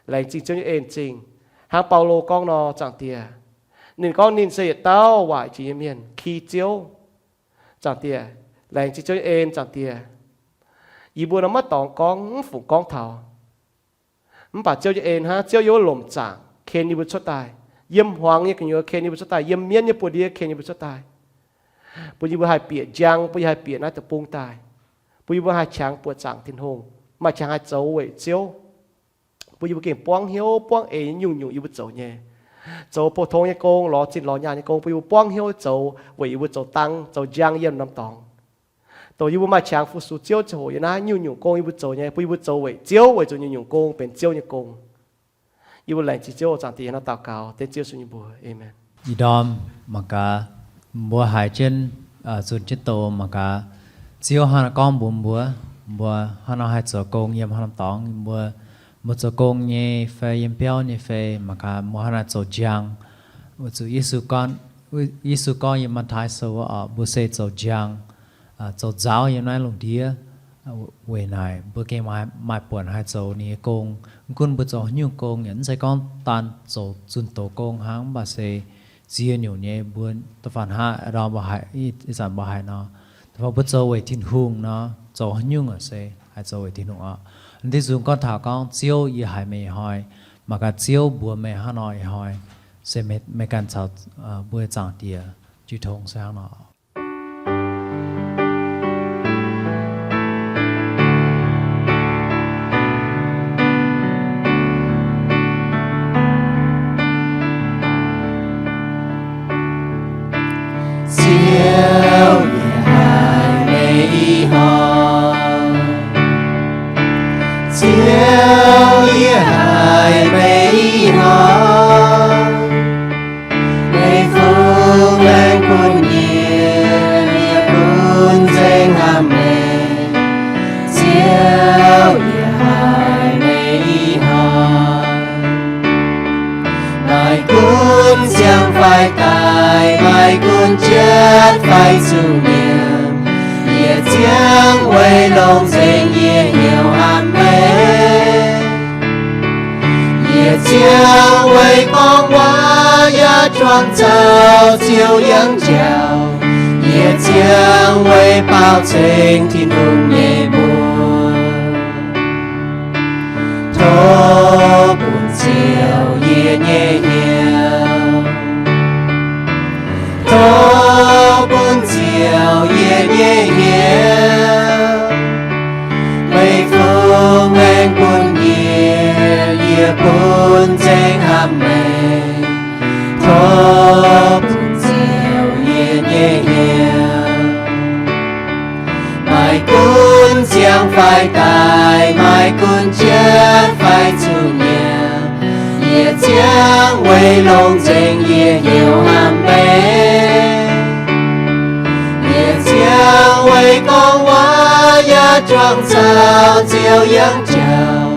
lại chỉ chiếu như ên chính hàng Paulo con nó chẳng tiề nên con nên xây tao hoài chỉ miền khi chiếu chẳng tiề lại chỉ chơi ên chẳng tiề ý bữa nó mất tỏng con phụ con thảo mình bảo chơi ên ha chơi yếu lồng chẳng khen như bữa xuất tài yếm hoàng như cái nhớ khen như bữa xuất tài yếm miên như bữa đi khen như bữa xuất tài bữa như bữa hai bịa giang bữa hai bịa nãy tập bung tài bữa như bữa hai trắng bữa chẳng thiên hùng mà chẳng hai cháu vậy chiếu bữa như bữa kiện bong hiếu bong ên nhung như bữa cháu nhé châu phổ thông như con lò chín lò nhà như con bây giờ bong hiếu châu vậy bây châu tăng châu giang yếm năm tòng tôi yêu mà chàng phụ số chiếu châu vậy na nhiều con yêu châu nhé bây giờ châu vậy chiếu vậy châu nhiều con bên chiếu như con yêu lại chỉ chiếu chẳng thì nó tạo cao tên chiếu số như bùa amen idom maka bùa hải trên dùn chết tổ maka chiếu hai con bùa hai nó hai chỗ con yếm hai năm tòng bùa một số công như phê yếm béo như phê mà cả một hai chỗ giang một số Giêsu con yếm mặt thái sâu ở bữa xe chỗ giang chỗ giáo yếm nói lồng đĩa về này bữa kia mai buồn hai chỗ này công quân bữa chỗ nhiều công nhận sẽ con tan chỗ chuẩn tổ công háng bà xe chia nhiều nhé buồn tập phản hạ đó bà hải ít sản bà hải nó tập bữa chỗ về thiên hùng nó chỗ nhiều ở xe hai chỗ về thiên hùng ở thế dùng con thảo con chiếu y hải mày hỏi mà cả chiếu bùa mày hà nội hỏi sẽ mày cần chào bùa chẳng địa chú thông sang nó chiếu y hải mày hỏi chiếu y hải mây hoa mây phương lên cuốn nhiệt cuốn danh hàm mê chiếu y hải mây hoa mai cuốn giang phải tài mai cuốn chết phải dù niềm nhiệt giang quay lòng danh nhiệt nhiều hàm mê nhiệt chiếu quay con hoa ya choang trao chiếu yang chào nhiệt chiếu quay bao trình thiên hùng nhẹ buồn thô buồn chiều nhiệt nhẹ hiểu thô buồn chiều nhiệt nhẹ hiểu mây phương anh nhẹ buồn dành hàm mê thô buồn chiều nhẹ nhẹ nhẹ mai cún chiang phải tài mai cún chết phải chịu nhẹ nhẹ chiang quay lông dành nhẹ nhiều hàm mê nhẹ chiang quay con hoa ya choang chào chiều yang chào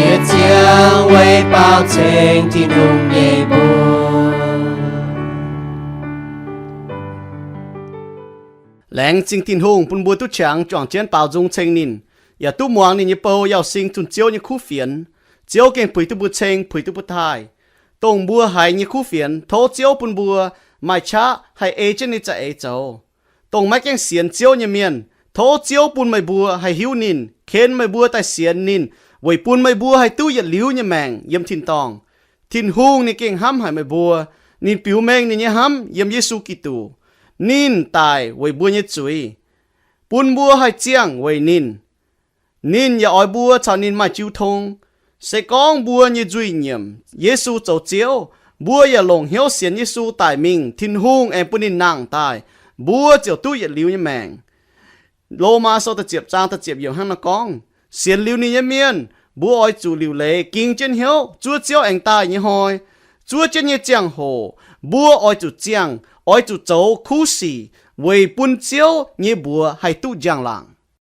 nhẹ chiang quay bao trình thiên hùng nhẹ buồn lãng chính tin hùng bún bùa tu chẳng chọn chén bao dung chênh nín ya tu muang nín bầu yao sinh chun chiếu như khu phiền chiếu keng pui tu bu chênh pui tu bu thai tông bùa hay như khu phiền thô chiếu bún bùa mai cha hay ê chân ní cha ê châu tông mai keng xiên chiếu như miền thô chiếu bún mai bùa hay hiu nín khen mai bùa tai xiên nín vậy bún mai bùa hay tu yết liu như mèng yếm tin tòng tin hùng ní keng hăm hay mai bùa nín piu mèng nín như hăm yếm Giêsu Kitô nín tài với bùa như chuối bún bùa hay chiang với nín ya oi bùa chào nín mai chiu thông sẽ con bùa như duy nhiệm Giêsu châu chiếu bùa ya lồng hiếu xiên Giêsu tài mình thiên hung em bùn nín nàng tài bùa chiều tu yết liu như mèng lô ma sau ta chiệp trang ta chiệp nhiều hăng nó con xiên liu nín như miên bùa oi chủ liu lệ kinh chân hiếu chúa chiếu anh tài như hồi chúa chân như chiang hồ bùa oi chủ chiang oi chủ châu khu sĩ vì bún chiếu như bùa hay tu giang làng